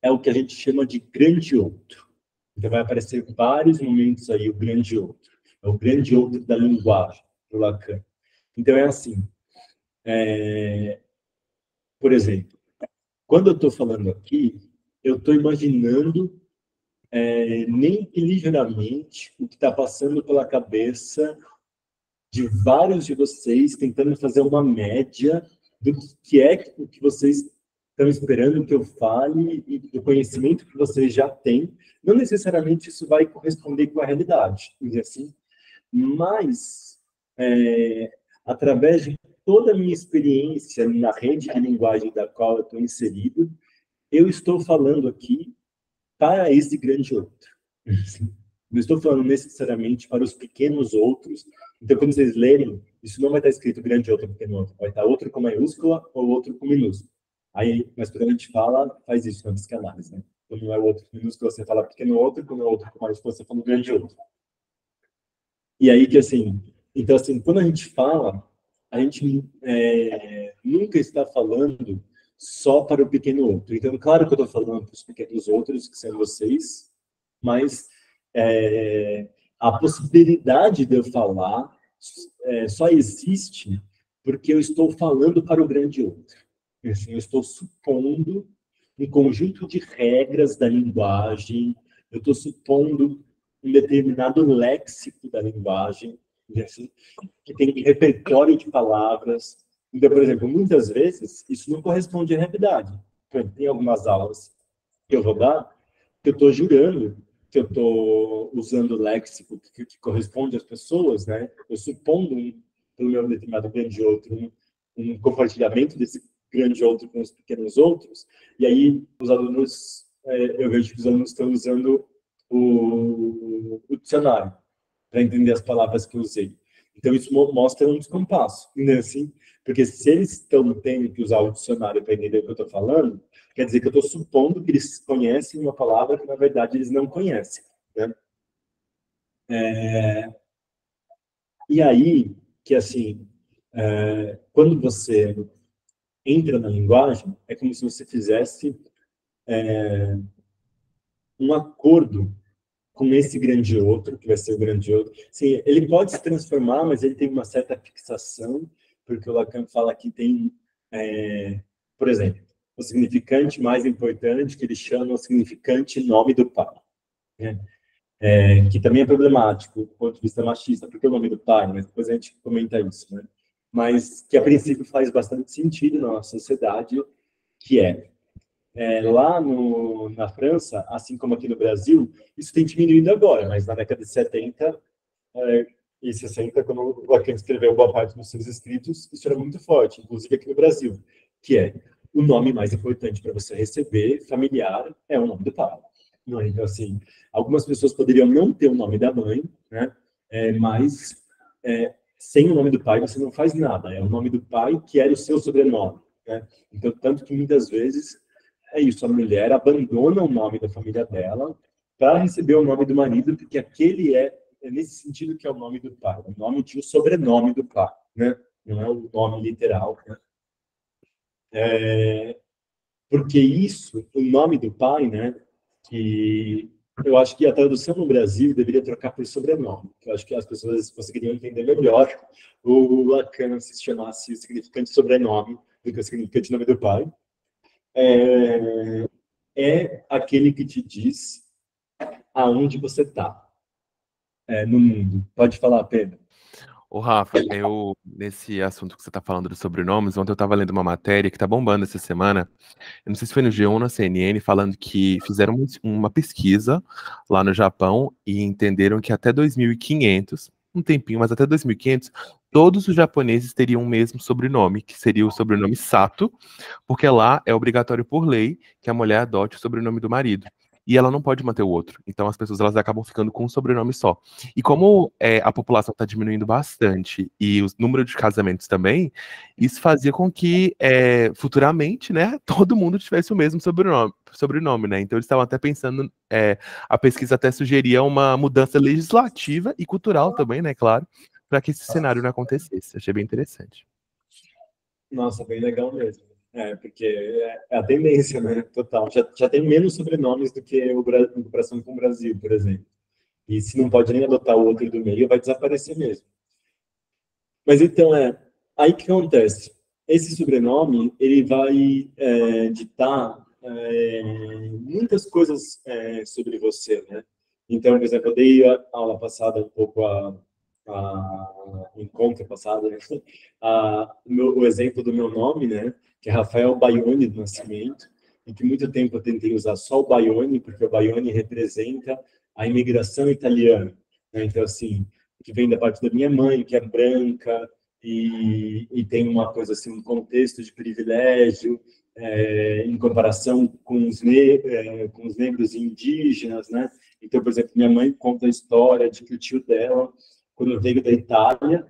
é o que a gente chama de grande outro. Então vai aparecer vários momentos aí o grande outro. É o grande outro da linguagem, do Lacan. Então é assim, por exemplo, quando eu estou falando aqui, eu estou imaginando nem que ligeiramente o que está passando pela cabeça de vários de vocês, tentando fazer uma média do que é o que vocês estão esperando que eu fale e do conhecimento que vocês já têm. Não necessariamente isso vai corresponder com a realidade, assim, mas através de toda a minha experiência na rede de linguagem da qual eu estou inserido, eu estou falando aqui para esse grande outro. Não estou falando necessariamente para os pequenos outros. Então, quando vocês lerem, isso não vai estar escrito grande outro, pequeno outro. Vai estar outro com maiúscula ou outro com minúscula. Aí, mas quando a gente fala, faz isso na psicanálise, né? Quando não é o outro com minúscula, você fala pequeno outro. Quando é o outro com maiúscula, você fala grande outro. E aí que, assim... Então, assim, quando a gente fala, a gente nunca está falando só para o pequeno outro. Então, claro que eu estou falando para os pequenos outros, que são vocês, mas a possibilidade de eu falar só existe porque eu estou falando para o grande outro. Assim, eu estou supondo um conjunto de regras da linguagem, eu estou supondo um determinado léxico da linguagem, assim, que tem repertório de palavras. Então, por exemplo, muitas vezes isso não corresponde à realidade. Tem algumas aulas que eu vou dar que eu estou jurando que eu estou usando o léxico que corresponde às pessoas, né? Eu supondo, pelo meu determinado grande outro, um compartilhamento desse grande outro com os pequenos outros, e aí os alunos, eu vejo que os alunos estão usando o dicionário para entender as palavras que eu usei. Então, isso mostra um descompasso, né? Assim, porque se eles estão tendo que usar o dicionário para entender o que eu estou falando, quer dizer que eu estou supondo que eles conhecem uma palavra que, na verdade, eles não conhecem, né? E aí, que assim, quando você entra na linguagem, é como se você fizesse um acordo com esse grande outro, que vai ser o grande outro. Sim, ele pode se transformar, mas ele tem uma certa fixação, porque o Lacan fala que tem, por exemplo, o significante mais importante, que ele chama o significante nome do pai, né? Que também é problemático do ponto de vista machista, porque é o nome do pai, mas depois a gente comenta isso, né? Mas que a princípio faz bastante sentido na nossa sociedade, que lá na França, assim como aqui no Brasil, isso tem diminuído agora, mas na década de 70 e 60, quando o Lacan escreveu boa parte dos seus escritos, isso era muito forte, inclusive aqui no Brasil, que é o nome mais importante para você receber, familiar, é o nome do pai. Não é? Então, assim, algumas pessoas poderiam não ter o nome da mãe, né? Mas sem o nome do pai você não faz nada, é o nome do pai que era o seu sobrenome, né? Então, tanto que muitas vezes é isso, a mulher abandona o nome da família dela para receber o nome do marido, porque aquele é nesse sentido que é o nome do pai, o nome de um sobrenome do pai, né? Não é o nome literal, né? Porque isso, o nome do pai, né? Que eu acho que a tradução no Brasil deveria trocar por sobrenome. Eu acho que as pessoas conseguiriam entender melhor o Lacan se chamasse o significante sobrenome do que o significante nome do pai. É aquele que te diz aonde você está no mundo. Pode falar, Pedro. Ô, Rafa, nesse assunto que você está falando dos sobrenomes, ontem eu estava lendo uma matéria que está bombando essa semana, eu não sei se foi no G1 ou na CNN, falando que fizeram uma pesquisa lá no Japão e entenderam que até 2500, um tempinho, mas até 2500, todos os japoneses teriam o mesmo sobrenome, que seria o sobrenome Sato, porque lá é obrigatório por lei que a mulher adote o sobrenome do marido. E ela não pode manter o outro. Então as pessoas elas acabam ficando com um sobrenome só. E como a população está diminuindo bastante e o número de casamentos também, isso fazia com que futuramente, né, todo mundo tivesse o mesmo sobrenome, né? Então eles estavam até pensando, a pesquisa até sugeria uma mudança legislativa e cultural também, né, claro, para que esse cenário não acontecesse. Achei bem interessante. Nossa, bem legal mesmo. Porque é a tendência, né? Total. Já tem menos sobrenomes do que em comparação com o Brasil, por exemplo. E se não pode nem adotar o outro do meio, vai desaparecer mesmo. Mas então, aí que acontece? Esse sobrenome, ele vai ditar muitas coisas sobre você, né? Então, por exemplo, eu dei a aula passada um pouco encontro passado, né? O exemplo do meu nome, né? Que é Rafael Baione do Nascimento, e que muito tempo eu tentei usar só o Baione, porque o Baione representa a imigração italiana, né? Então, assim, que vem da parte da minha mãe, que é branca, e tem uma coisa assim, um contexto de privilégio, em comparação com com os negros e indígenas, né? Então, por exemplo, minha mãe conta a história de que o tio dela, quando veio da Itália,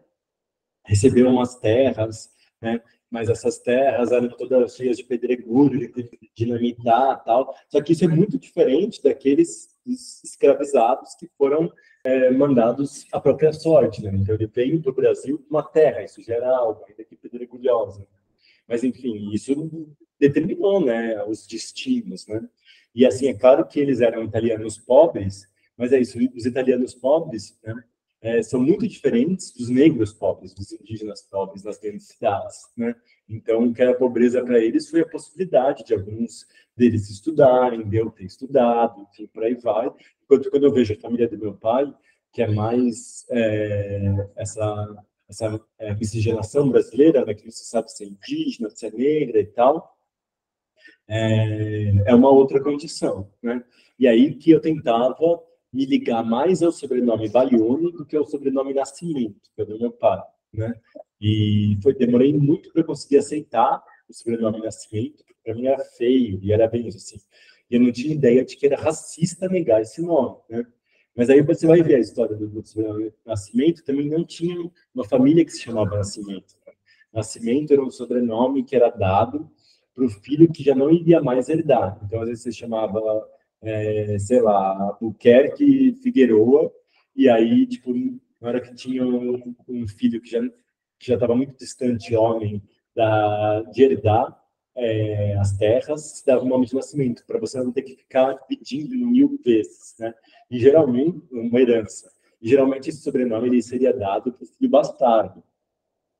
recebeu umas terras, né? Mas essas terras eram todas cheias de pedregulho, de dinamitar, tal. Só que isso é muito diferente daqueles escravizados que foram mandados à própria sorte, né? Então ele veio para o Brasil com uma terra, isso gera algo, ainda que pedregulhosa. Mas enfim, isso determinou, né, os destinos, né? E assim, é claro que eles eram italianos pobres, mas é isso, os italianos pobres, né, são muito diferentes dos negros pobres, dos indígenas pobres nas grandes cidades, né? Então, o que era pobreza para eles foi a possibilidade de alguns deles estudarem, de eu ter estudado, enfim, por aí vai. Enquanto quando eu vejo a família do meu pai, que é mais essa miscigenação brasileira, né, que você sabe se é indígena, se é negra e tal, é uma outra condição, né? E aí que eu tentava me ligar mais ao sobrenome Baione do que ao sobrenome Nascimento, que é do meu pai, né? E demorei muito para conseguir aceitar o sobrenome Nascimento, porque para mim era feio e era bem assim. E eu não tinha ideia de que era racista negar esse nome, né? Mas aí você vai ver a história do sobrenome Nascimento, também não tinha uma família que se chamava Nascimento, né? Nascimento era um sobrenome que era dado para o filho que já não iria mais herdar. Então, às vezes, você chamava, sei lá, Albuquerque Figueroa, e aí, tipo, na hora que tinha um filho que já estava muito distante, homem, de herdar as terras, dava o nome de nascimento, para você não ter que ficar pedindo 1000 vezes, né? E geralmente, uma herança. E geralmente esse sobrenome ele seria dado para o filho bastardo,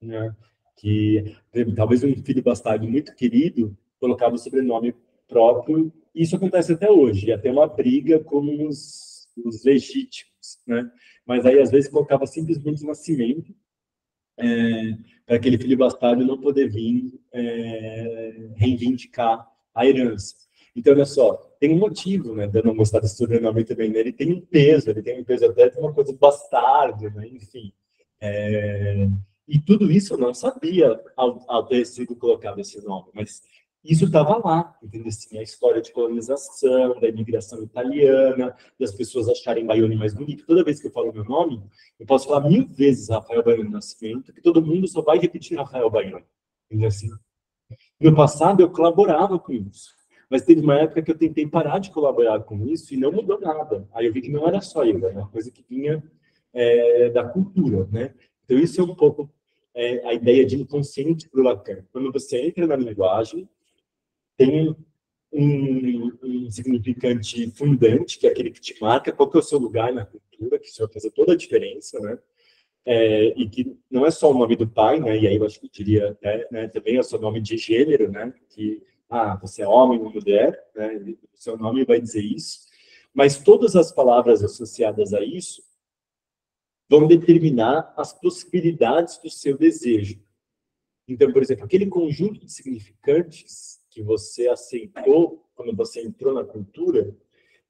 né? Que talvez um filho bastardo muito querido colocava o sobrenome próprio. Isso acontece até hoje, e até uma briga com os legítimos, né? Mas aí às vezes colocava simplesmente nascimento para aquele filho bastardo não poder vir reivindicar a herança. Então, olha só, tem um motivo, né, de eu não gostar desse sobrenome também, né? Ele tem um peso até de uma coisa de bastardo, né? Enfim. E tudo isso eu não sabia ao ter sido colocado esse nome, mas isso estava lá, entendeu? Assim, a história de colonização, da imigração italiana, das pessoas acharem Baione mais bonito. Toda vez que eu falo meu nome, eu posso falar 1000 vezes Rafael Baione Nascimento, que todo mundo só vai repetir Rafael Baione. Entendeu? Assim, no passado eu colaborava com isso, mas teve uma época que eu tentei parar de colaborar com isso e não mudou nada. Aí eu vi que não era só eu, era uma coisa que vinha da cultura, né? Então isso é um pouco a ideia de inconsciente para o Lacan. Quando você entra na linguagem, tem um significante fundante, que é aquele que te marca qual que é o seu lugar na cultura, que isso vai fazer toda a diferença, né? E que não é só o nome do pai, né? E aí eu acho que eu diria até, né, também é o seu nome de gênero, né? Que, você é homem ou mulher, né? O seu nome vai dizer isso. Mas todas as palavras associadas a isso vão determinar as possibilidades do seu desejo. Então, por exemplo, aquele conjunto de significantes que você aceitou quando você entrou na cultura,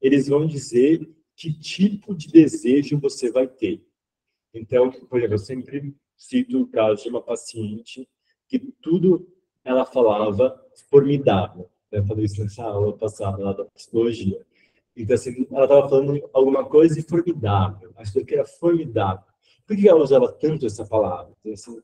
eles vão dizer que tipo de desejo você vai ter. Então, por exemplo, eu sempre cito o caso de uma paciente que tudo ela falava formidável. Eu falei isso nessa aula passada lá da psicologia. Então, assim, ela estava falando alguma coisa e formidável. Achou que era formidável. Por que ela usava tanto essa palavra? Então, assim,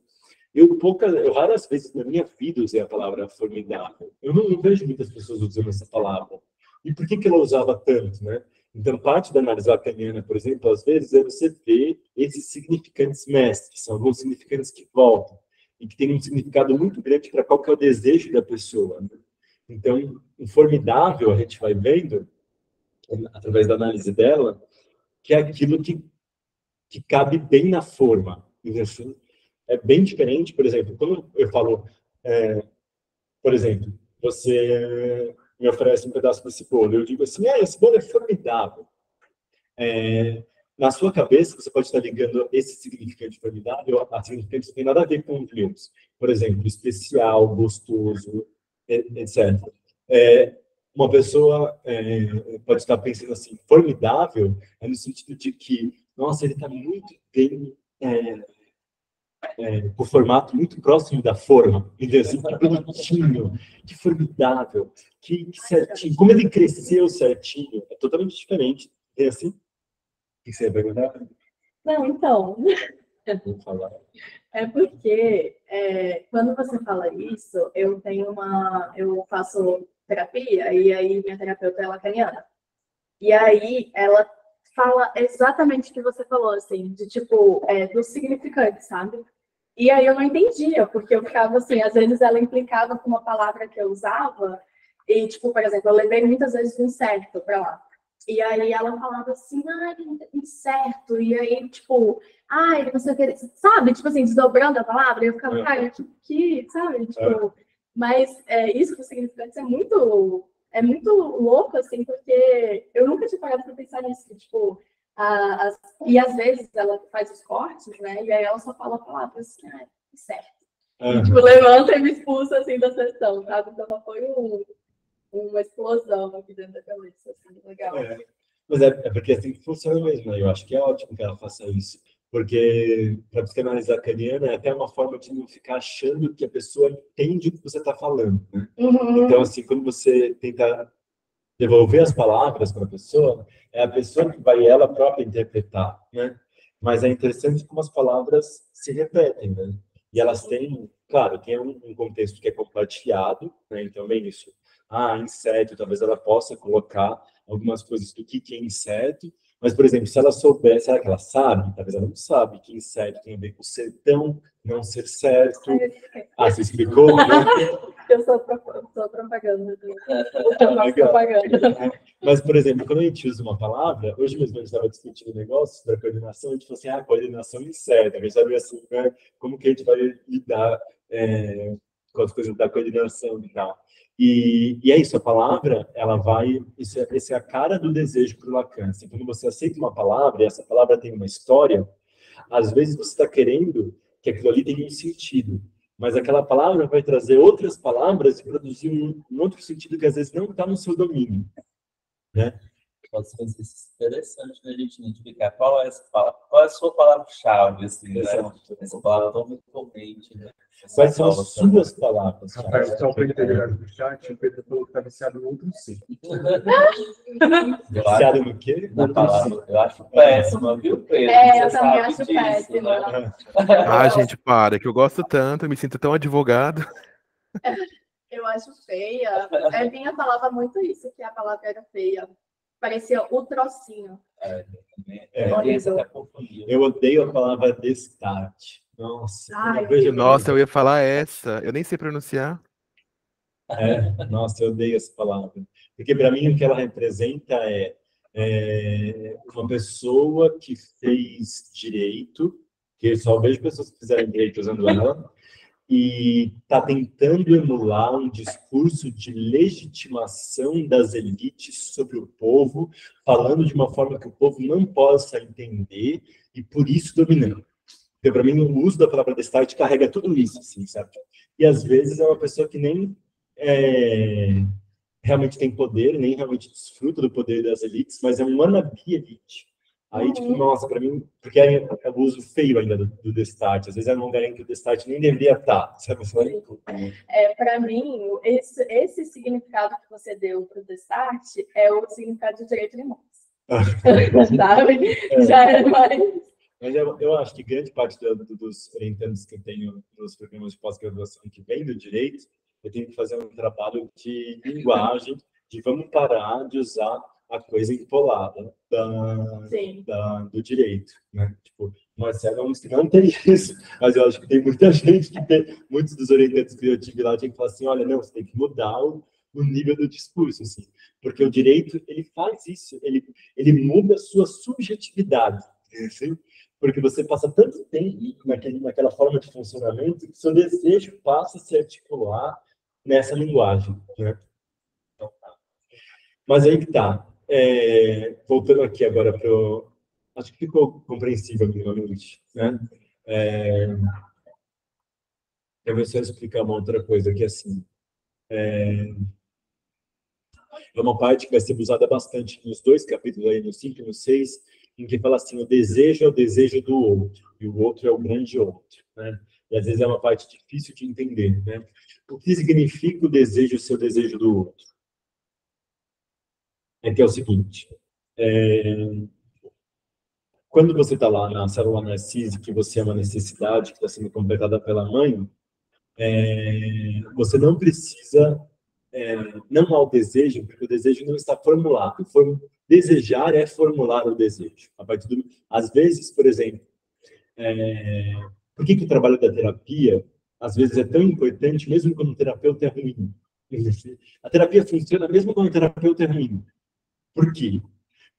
eu raras vezes na minha vida usei a palavra formidável. Eu não vejo muitas pessoas usando essa palavra. E por que ela usava tanto, né? Então, parte da análise lacaniana, por exemplo, às vezes é você ver esses significantes mestres, são alguns significantes que voltam e que têm um significado muito grande para qual que é o desejo da pessoa, né? Então, o formidável, a gente vai vendo, através da análise dela, que é aquilo que cabe bem na forma. E, assim, é bem diferente, por exemplo, quando eu falo, por exemplo, você me oferece um pedaço desse bolo, eu digo assim, esse bolo é formidável. Na sua cabeça, você pode estar ligando esse significante formidável a significantes que não tem nada a ver com Deus. Por exemplo, especial, gostoso, etc. Uma pessoa pode estar pensando assim, formidável, é no sentido de que, nossa, ele está muito bem, com o formato muito próximo da forma, entendeu? Assim, que bonitinho, que formidável, que certinho, como ele cresceu certinho, é totalmente diferente. É assim? O que você ia perguntar? Não, então, Vou falar. é porque quando você fala isso, eu faço terapia e aí minha terapeuta é lacaniana. E aí ela fala exatamente o que você falou, assim, de tipo, do significante, sabe? E aí eu não entendia, porque eu ficava assim, às vezes ela implicava com uma palavra que eu usava, e tipo, por exemplo, eu levei muitas vezes incerto para lá. E aí ela falava assim, incerto, e aí, tipo, você quer, sabe, tipo assim, desdobrando a palavra, e eu ficava, cara, que, sabe, tipo, mas isso dos significantes é muito louco, assim, porque eu nunca tinha parado para pensar nisso, tipo, e às vezes ela faz os cortes, né? E aí ela só fala palavras assim, certo. E, tipo, levanta e me expulsa, assim, da sessão, sabe? Então foi uma explosão aqui dentro da cabeça, assim, legal. Mas é porque assim que funciona mesmo, né? Eu acho que é ótimo que ela faça isso. Porque para psicanálise lacaniana é até uma forma de não ficar achando que a pessoa entende o que você está falando, né? Então, assim, quando você tenta devolver as palavras para a pessoa, é a pessoa que vai ela própria interpretar, né? Mas é interessante como as palavras se repetem, né? E elas têm, claro, tem um contexto que é compartilhado, né? Então, bem isso. Inseto, talvez ela possa colocar algumas coisas do que é inseto, mas, por exemplo, se ela souber, será que ela sabe? Talvez ela não sabe que inseto tem a ver com sertão, não ser certo. Você explicou? Né? Eu sou propaganda. Eu faço propaganda. Mas, por exemplo, quando a gente usa uma palavra, hoje mesmo a gente estava discutindo o negócio da coordenação, a gente falou assim, coordenação incerta. A gente sabe assim, né, como que a gente vai lidar com as coisas da coordenação e tal. E é isso, a palavra, ela vai... Essa é a cara do desejo para o Lacan. Assim, quando você aceita uma palavra, e essa palavra tem uma história, às vezes você está querendo que aquilo ali tenha um sentido, mas aquela palavra vai trazer outras palavras e produzir um outro sentido que às vezes não está no seu domínio, né? Pode ser interessante a gente identificar qual é a sua palavra-chave, assim, né? Essa palavra tão recorrente, né? Quais são as suas palavras? Rapaz, só para integrar no chat, o Pedro falou que está viciado no outro sim. Viciado no quê? Na palavra. Eu acho péssima, viu, Pedro? Eu também acho péssima. Né? Gente, para, que eu gosto tanto, eu me sinto tão advogado. Eu acho feia. Vinha falava muito isso, que a palavra era feia. Parecia o trocinho. Eu odeio a palavra destarte. Nossa, Nossa, eu ia falar essa. Eu nem sei pronunciar. Nossa, eu odeio essa palavra. Porque para mim o que ela representa é uma pessoa que fez direito, que eu só vejo pessoas que fizeram direito usando ela, e está tentando emular um discurso de legitimação das elites sobre o povo, falando de uma forma que o povo não possa entender e por isso dominando. Então, para mim, o uso da palavra destarte carrega tudo isso, assim, sabe? E às vezes é uma pessoa que nem realmente tem poder, nem realmente desfruta do poder das elites, mas é um wannabe elite. Aí, tipo, nossa, para mim, porque aí é o uso feio ainda do Destart. Às vezes é num lugar em que o Destart nem deveria estar, sabe? Para mim, esse significado que você deu para o Destart é o significado de direito de imóveis. Sabe? Já é mais... Mas eu acho que grande parte dos orientandos que eu tenho nos programas de pós-graduação que vem do direito, eu tenho que fazer um trabalho de linguagem, de vamos parar de usar a coisa empolada do direito, né? Tipo, Marcelo não tem isso, mas eu acho que tem muita gente que tem, muitos dos orientantes que eu tive lá, tinha que falar assim, olha, não, você tem que mudar o nível do discurso, assim, porque o direito, ele faz isso, ele muda a sua subjetividade, assim, porque você passa tanto tempo naquela forma de funcionamento que seu desejo passa a se articular nessa linguagem, né? Mas aí que tá. Voltando aqui agora para o... Acho que ficou compreensível minimamente, né? Eu vou só explicar uma outra coisa aqui, assim. É uma parte que vai ser usada bastante nos 2 capítulos, aí, no 5 e no 6, em que fala assim, o desejo é o desejo do outro, e o outro é o grande outro, né? E às vezes é uma parte difícil de entender, né? O que significa o desejo ser o desejo do outro? É que é o seguinte, quando você está lá na célula narcísica, que você é uma necessidade que está sendo completada pela mãe, você não precisa, não há o desejo, porque o desejo não está formulado. Desejar é formular o desejo. Às vezes, por exemplo, por que o trabalho da terapia, às vezes, é tão importante, mesmo quando o terapeuta é ruim? A terapia funciona mesmo quando o terapeuta é ruim. Por quê?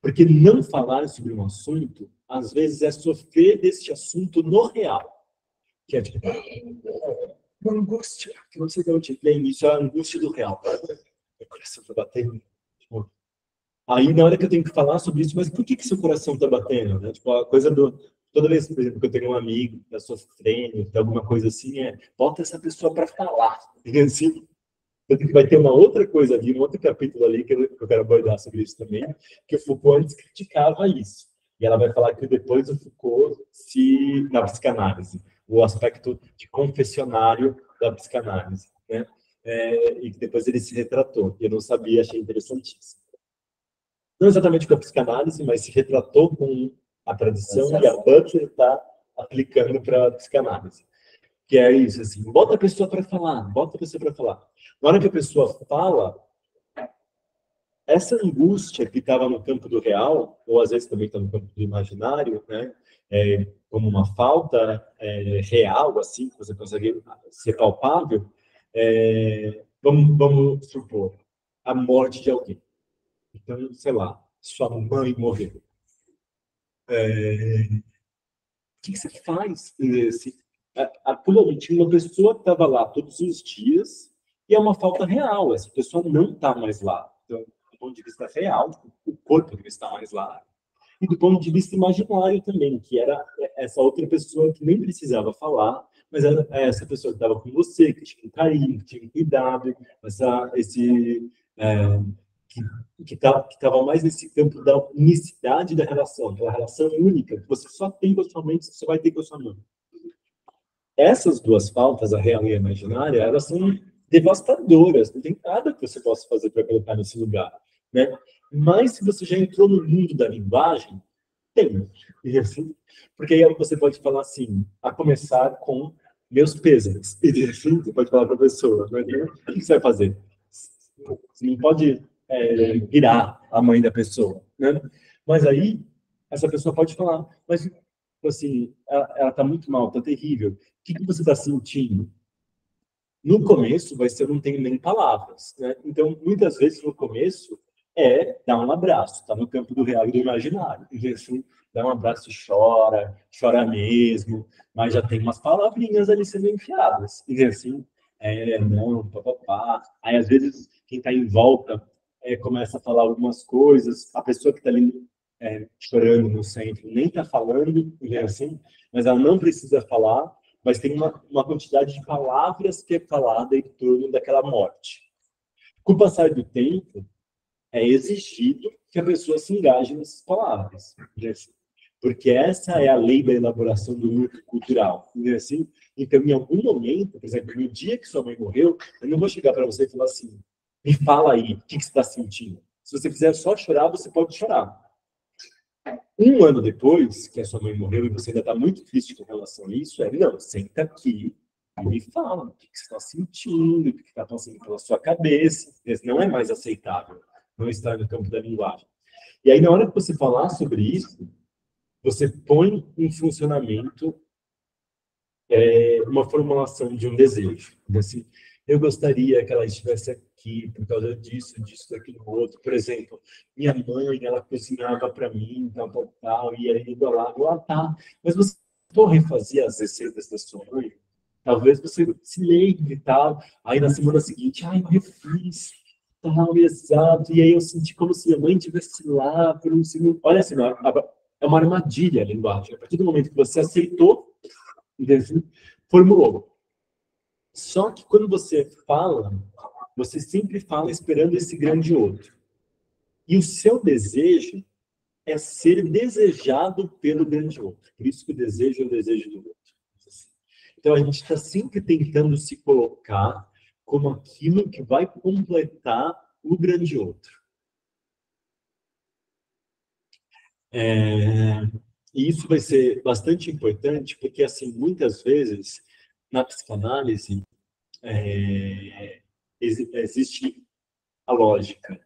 Porque não falar sobre um assunto, às vezes, é sofrer desse assunto no real. Que é tipo, uma angústia, que você não te tem, isso é a angústia do real. Meu coração está batendo. Tipo, aí, na hora que eu tenho que falar sobre isso, mas por que seu coração está batendo? Né? Tipo, a coisa do... Toda vez, por exemplo, que eu tenho um amigo que está sofrendo, tem alguma coisa assim, bota essa pessoa para falar. E assim, vai ter uma outra coisa ali, um outro capítulo ali que eu quero abordar sobre isso também, que o Foucault antes criticava isso. E ela vai falar que depois o Foucault, na psicanálise, o aspecto de confessionário da psicanálise, né? E que depois ele se retratou. Eu não sabia, achei interessantíssimo. Não exatamente com a psicanálise, mas se retratou com a tradição e a Butler está aplicando para a psicanálise. Que é isso, assim, bota a pessoa para falar, bota a pessoa para falar. Na hora que a pessoa fala, essa angústia que estava no campo do real, ou às vezes também está no campo do imaginário, né? Como uma falta real, assim, que você consegue ser palpável, vamos supor, a morte de alguém. Então, sei lá, sua mãe morreu. O que você faz? Tinha uma pessoa que estava lá todos os dias e é uma falta real. Essa pessoa não está mais lá. Então, do ponto de vista real, o corpo não está mais lá. E do ponto de vista imaginário também, que era essa outra pessoa que nem precisava falar, mas era essa pessoa que estava com você, que tinha um carinho, que tinha um cuidado, que estava mais nesse campo da unicidade da relação, aquela relação única, que você só tem com a sua mãe, você só vai ter com a sua mãe. Essas duas faltas, a real e a imaginária, elas são devastadoras, não tem nada que você possa fazer para colocar nesse lugar, né? Mas se você já entrou no mundo da linguagem, tem. E assim, porque aí você pode falar assim, a começar com meus pêsames. E assim, você pode falar para a pessoa, né? O que você vai fazer? Você não pode virar a mãe da pessoa, né? Mas aí, essa pessoa pode falar, mas assim, ela está muito mal, está terrível. O que você está sentindo? No começo, vai ser, eu não tenho nem palavras, né? Então, muitas vezes, no começo, dar um abraço, está no campo do real e do imaginário. E assim, dá um abraço e chora mesmo, mas já tem umas palavrinhas ali sendo enfiadas. E assim, não, papapá. Aí, às vezes, quem está em volta começa a falar algumas coisas, a pessoa que está ali chorando no centro nem está falando, e assim, mas ela não precisa falar, mas tem uma quantidade de palavras que é falada em torno daquela morte. Com o passar do tempo, é exigido que a pessoa se engaje nessas palavras. Porque essa é a lei da elaboração do luto cultural. Assim? Então, em algum momento, por exemplo, no dia que sua mãe morreu, eu não vou chegar para você e falar assim, me fala aí, o que você está sentindo? Se você quiser só chorar, você pode chorar. Um ano depois que a sua mãe morreu e você ainda está muito triste com relação a isso, não, senta aqui e me fala o que você está sentindo, o que está passando pela sua cabeça. Isso não é mais aceitável, não está no campo da linguagem. E aí, na hora que você falar sobre isso, você põe em funcionamento uma formulação de um desejo. Assim, eu gostaria que ela estivesse aqui por causa disso, disso, daquilo, outro. Por exemplo, minha mãe, ela cozinhava para mim, tal, e aí do lado, tá. Mas você for refazer as receitas da sua mãe, talvez você se lembre e tal. Aí na semana seguinte, eu refiz, tal, exato. E aí eu senti como se minha mãe estivesse lá por um segundo. Olha assim, é uma armadilha a linguagem. A partir do momento que você aceitou, formulou. Só que quando você fala, você sempre fala esperando esse grande outro. E o seu desejo é ser desejado pelo grande outro. Por isso que o desejo é o desejo do outro. Então a gente está sempre tentando se colocar como aquilo que vai completar o grande outro. E isso vai ser bastante importante, porque, assim, muitas vezes, na psicanálise, existe a lógica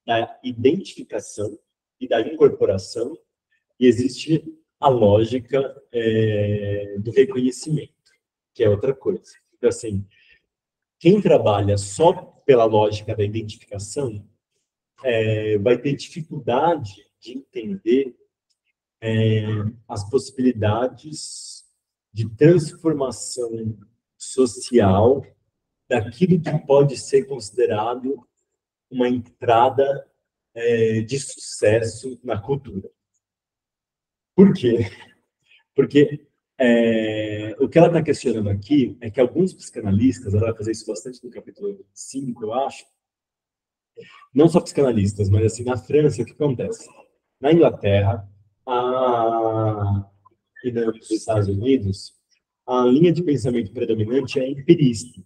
da identificação e da incorporação, e existe a lógica do reconhecimento, que é outra coisa. Então, assim, quem trabalha só pela lógica da identificação vai ter dificuldade de entender as possibilidades de transformação social daquilo que pode ser considerado uma entrada de sucesso na cultura. Por quê? Porque o que ela está questionando aqui é que alguns psicanalistas, ela vai fazer isso bastante no capítulo 5, eu acho, não só psicanalistas, mas assim, na França, o que acontece? Na Inglaterra, e nos Estados Unidos, a linha de pensamento predominante é empirista.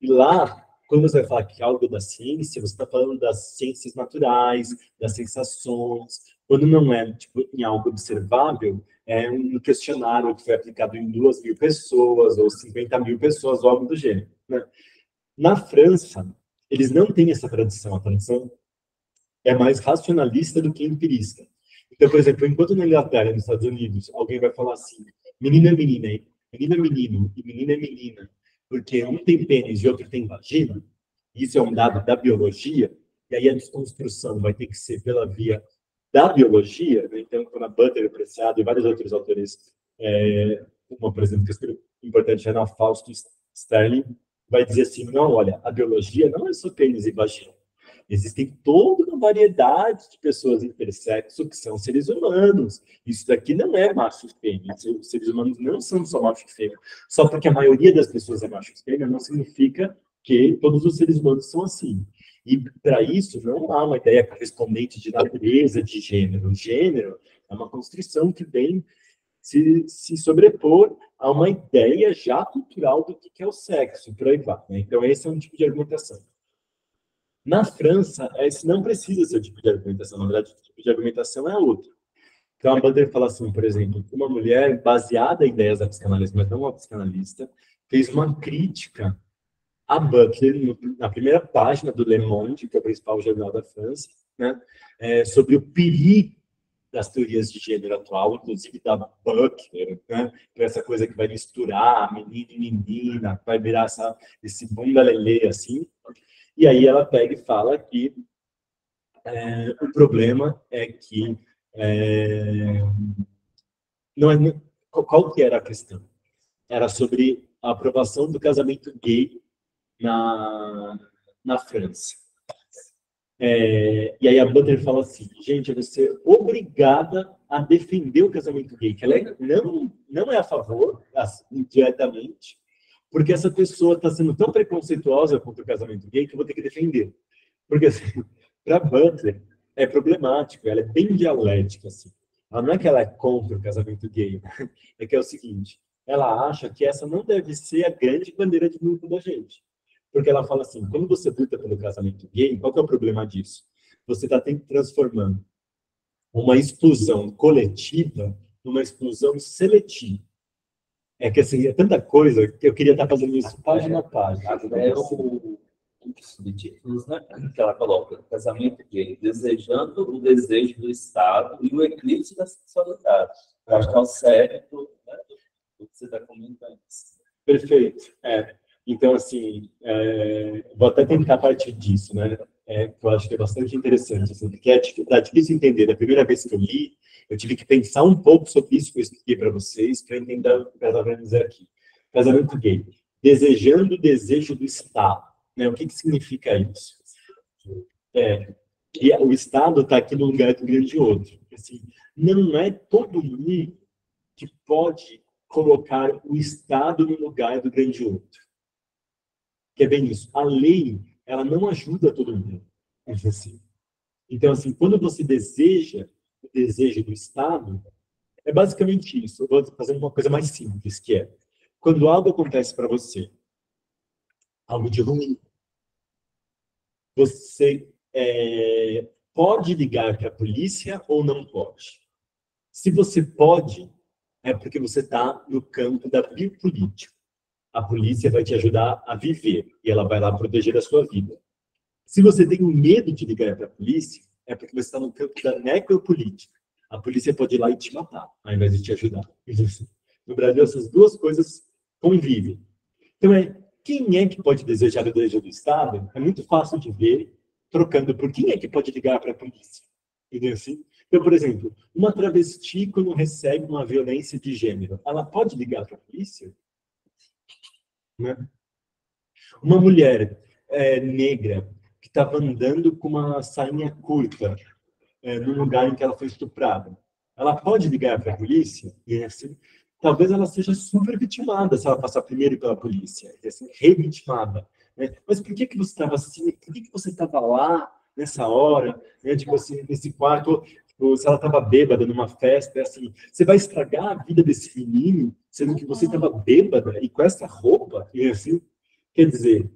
E lá, quando você vai falar que algo da ciência, você está falando das ciências naturais, das sensações. Quando não é tipo, em algo observável, é um questionário que foi aplicado em 2.000 pessoas ou 50.000 pessoas, ou algo do gênero. Né? Na França, eles não têm essa tradição. A tradição é mais racionalista do que empirista. Então, por exemplo, enquanto na Inglaterra e nos Estados Unidos, alguém vai falar assim, menina é menina, menina é menino e menina é menina, porque um tem pênis e outro tem vagina, isso é um dado da biologia, e aí a desconstrução vai ter que ser pela via da biologia, né? Então, quando a Butler, Preciado e vários outros autores, uma, por exemplo, que é importante, é Ana Fausto Sterling, vai dizer assim, não, olha, a biologia não é só pênis e vagina. Existem toda uma variedade de pessoas intersexo que são seres humanos. Isso daqui não é macho e fêmea. Os seres humanos não são só macho e fêmea. Só porque a maioria das pessoas é macho e fêmea não significa que todos os seres humanos são assim. E para isso não há uma ideia correspondente de natureza de gênero. O gênero é uma construção que vem se sobrepor a uma ideia já cultural do que é o sexo, por aí vai. Né? Então esse é um tipo de argumentação. Na França, esse não precisa ser o tipo de argumentação. Na verdade, o tipo de argumentação é outro. Então, a Butler fala assim, por exemplo, uma mulher baseada em ideias da psicanálise, mas não uma psicanalista, fez uma crítica a Butler na primeira página do Le Monde, que é o principal jornal da França, né, sobre o perigo das teorias de gênero atual, inclusive da Butler, né, essa coisa que vai misturar menino e menina, vai virar esse bunda lelê, assim. E aí ela pega e fala que o problema é que não é, qual que era a questão? Era sobre a aprovação do casamento gay na França. E aí a Butler fala assim, gente, você é obrigada a defender o casamento gay, que ela não é a favor, assim, diretamente, porque essa pessoa está sendo tão preconceituosa contra o casamento gay que eu vou ter que defender. Porque, assim, para Butler, é problemático, ela é bem dialética, assim. Ela não é que ela é contra o casamento gay, é que é o seguinte, ela acha que essa não deve ser a grande bandeira de luta da gente. Porque ela fala assim, quando você luta pelo casamento gay, qual que é o problema disso? Você está transformando uma exclusão coletiva numa exclusão seletiva. É que assim, é tanta coisa que eu queria estar fazendo isso página a página. É os subtítulos, né? Que ela coloca: casamento gay, desejando o desejo do Estado e o eclipse da sexualidade. Eu acho que é o cérebro, né, do que você está comentando. Perfeito. Então, assim, vou até tentar partir disso, né? Que eu acho que é bastante interessante, assim, porque é difícil entender. Da primeira vez que eu li, eu tive que pensar um pouco sobre isso que eu expliquei para vocês, para entender o que eu estava querendo dizer aqui. Casamento gay. Desejando o desejo do Estado. Né? O que significa isso? Que o Estado está aqui no lugar do grande outro. Assim, não é todo mundo que pode colocar o Estado no lugar do grande outro. Que é bem isso. A lei, ela não ajuda todo mundo. Assim. Então, assim, quando você deseja o desejo do Estado, é basicamente isso. Eu vou fazer uma coisa mais simples, que é, quando algo acontece para você, algo de ruim, você pode ligar para a polícia ou não pode? Se você pode, é porque você está no campo da biopolítica. A polícia vai te ajudar a viver e ela vai lá proteger a sua vida. Se você tem medo de ligar para a polícia, é porque você está no campo da necropolítica. A polícia pode ir lá e te matar, ao invés de te ajudar. No Brasil, essas duas coisas convivem. Então, quem é que pode desejar o desejo do Estado? É muito fácil de ver, trocando por quem é que pode ligar para a polícia. Entendeu assim? Então, por exemplo, uma travesti, quando recebe uma violência de gênero, ela pode ligar para a polícia? Né? Uma mulher negra que estava andando com uma sainha curta num lugar em que ela foi estuprada, ela pode ligar para a polícia? E assim, talvez ela seja super vitimada se ela passar primeiro pela polícia, assim, revitimada. Né? Mas por que você estava assim? Por que você estava lá nessa hora, né? Tipo assim, nesse quarto? Se ela estava bêbada numa festa, assim, você vai estragar a vida desse menino, sendo que você estava bêbada e com essa roupa, e assim, quer dizer,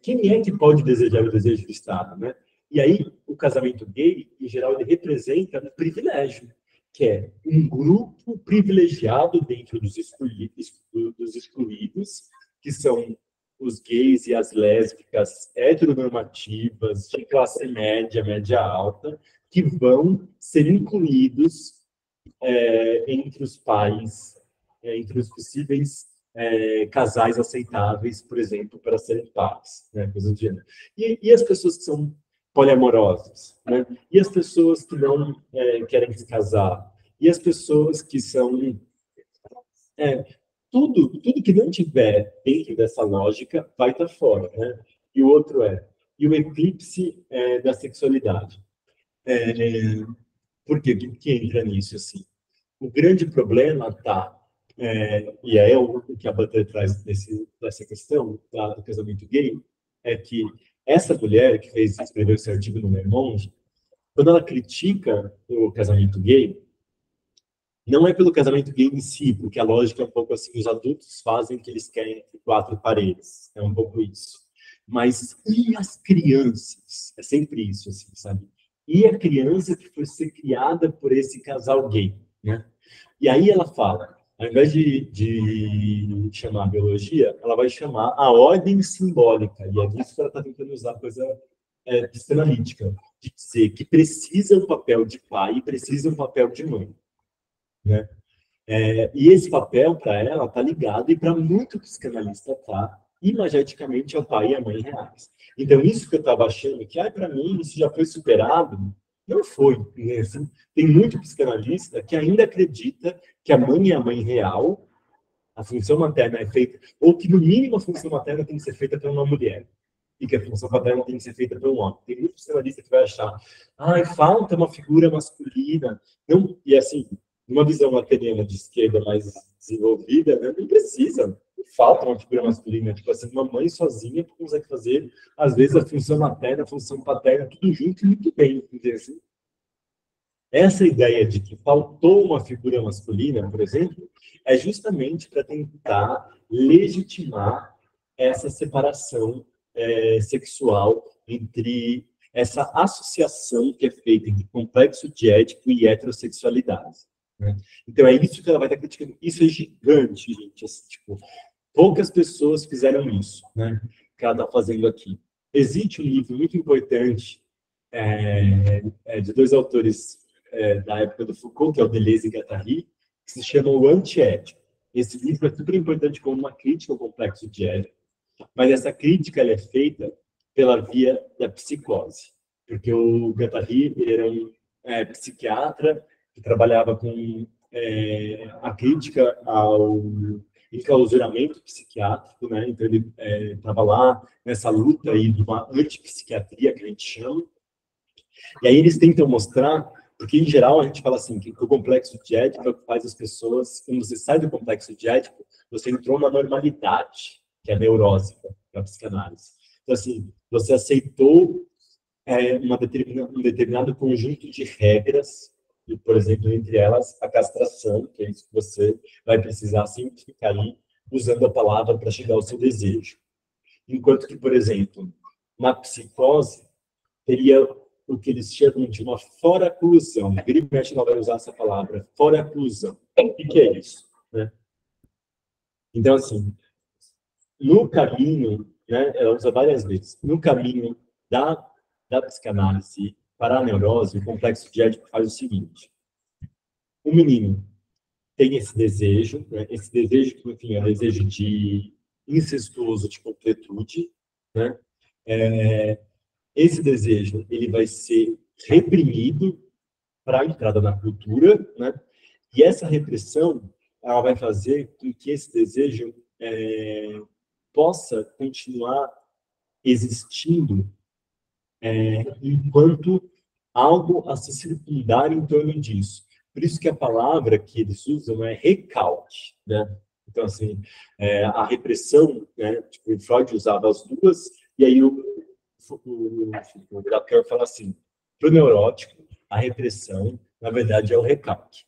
quem é que pode desejar o desejo do Estado, né? E aí, o casamento gay, em geral, ele representa um privilégio, que é um grupo privilegiado dentro dos excluídos, que são os gays e as lésbicas heteronormativas, de classe média, média alta, que vão ser incluídos entre os pais, entre os possíveis casais aceitáveis, por exemplo, para serem pais, né, coisa do gênero. E as pessoas que são poliamorosas, né? E as pessoas que não querem se casar, e as pessoas que são tudo que não tiver dentro dessa lógica vai estar fora, né? E o outro e o eclipse da sexualidade. Por quê? O que entra nisso assim? O grande problema está e é o que a Butler traz dessa questão do casamento gay, é que essa mulher que escreveu esse artigo no Le Monde, quando ela critica o casamento gay, não é pelo casamento gay em si, porque a lógica é um pouco assim, os adultos fazem o que eles querem entre quatro paredes, é um pouco isso. Mas e as crianças? É sempre isso, assim, sabe? E a criança que foi ser criada por esse casal gay, né? E aí ela fala, ao invés de chamar a biologia, ela vai chamar a ordem simbólica, e é disso que ela está tentando usar a coisa psicanalítica, de dizer que precisa um papel de pai e precisa um papel de mãe. Né? E esse papel, para ela, está ligado, e para muito psicanalista está, imageticamente, ao pai e à mãe reais. Então, isso que eu estava achando, que para mim isso já foi superado, não foi. Né? Assim, tem muito psicanalista que ainda acredita que a mãe é a mãe real, a função materna é feita, ou que, no mínimo, a função materna tem que ser feita por uma mulher, e que a função paterna tem que ser feita por um homem. Tem muito psicanalista que vai achar, falta uma figura masculina. Não, e assim, uma visão acadêmica de esquerda mais desenvolvida, né, não precisa, não falta uma figura masculina. Tipo assim, uma mãe sozinha consegue fazer, às vezes, a função materna, a função paterna, tudo junto e muito bem. Entendeu? Assim, Essa ideia de que faltou uma figura masculina, por exemplo, é justamente para tentar legitimar essa separação sexual entre essa associação que é feita entre complexo de Édipo e heterossexualidade. Né? Então é isso que ela vai estar criticando. Isso é gigante, gente. Assim, tipo, poucas pessoas fizeram isso, né? Que ela está fazendo aqui. Existe um livro muito importante de dois autores da época do Foucault, que é o Deleuze e Guattari, que se chama O Antiético. Esse livro é super importante como uma crítica ao complexo de Édipo, mas essa crítica ela é feita pela via da psicose, porque o Guattari era um psiquiatra que trabalhava com a crítica ao enclausuramento psiquiátrico, né? Então ele estava lá nessa luta aí de uma antipsiquiatria, que a gente chama, e aí eles tentam mostrar, porque em geral a gente fala assim, que o complexo de Édipo é o que faz as pessoas, quando você sai do complexo de Édipo, você entrou na normalidade, que é neurósica, da psicanálise. Então assim, você aceitou um determinado conjunto de regras, e, por exemplo, entre elas a castração, que é isso que você vai precisar simplificar aí, usando a palavra para chegar ao seu desejo. Enquanto que, por exemplo, na psicose, teria o que eles chamam de uma foraclusão. Vira e mexe não vai usar essa palavra, foraclusão. O que é isso? Né? Então, assim, no caminho, né, ela usa várias vezes, no caminho da psicanálise para a neurose, o complexo de Édipo faz o seguinte. O menino tem esse desejo, né, esse desejo que, enfim, é um desejo de incestuoso de completude, né? Esse desejo ele vai ser reprimido para a entrada na cultura, né? E essa repressão ela vai fazer com que esse desejo possa continuar existindo enquanto algo a se circundar em torno disso. Por isso que a palavra que eles usam é recalque, né? Então, assim, a repressão, né? Tipo, o Freud usava as duas, e aí o Lacan fala assim, para o neurótico, a repressão, na verdade, é o recalque.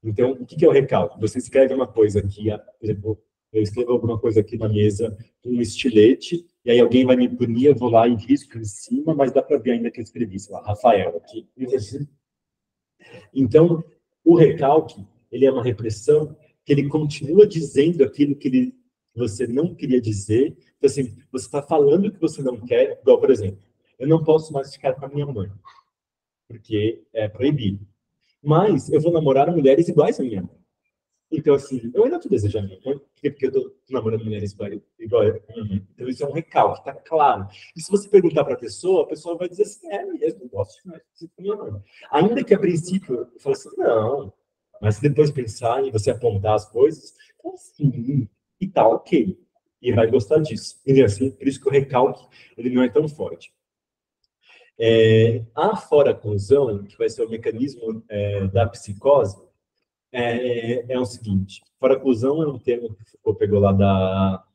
Então, o que é o recalque? Você escreve uma coisa aqui, por exemplo, eu escrevo alguma coisa aqui na mesa com um estilete, e aí alguém vai me punir, eu vou lá e risco em cima, mas dá para ver ainda que eu escrevi, sei lá, Rafael aqui. Então, o recalque, ele é uma repressão que ele continua dizendo aquilo que você não queria dizer. Então, assim, você está falando o que você não quer, igual, por exemplo, eu não posso mais ficar com a minha mãe, porque é proibido. Mas eu vou namorar mulheres iguais à minha mãe. Então, assim, eu ainda estou desejando minha mãe, porque eu estou namorando mulheres iguais à minha mãe. Então, isso é um recalque, está claro. E se você perguntar para a pessoa vai dizer assim, mesmo, eu gosto mais de com minha mãe. Ainda que a princípio, eu falo assim, não. Mas se depois pensar e você apontar as coisas, então, assim, e tá ok. E vai gostar disso. E assim, por isso que o recalque, ele não é tão forte. A foraclusão, que vai ser o mecanismo da psicose, é o seguinte: foraclusão é um termo que Foucault pegou lá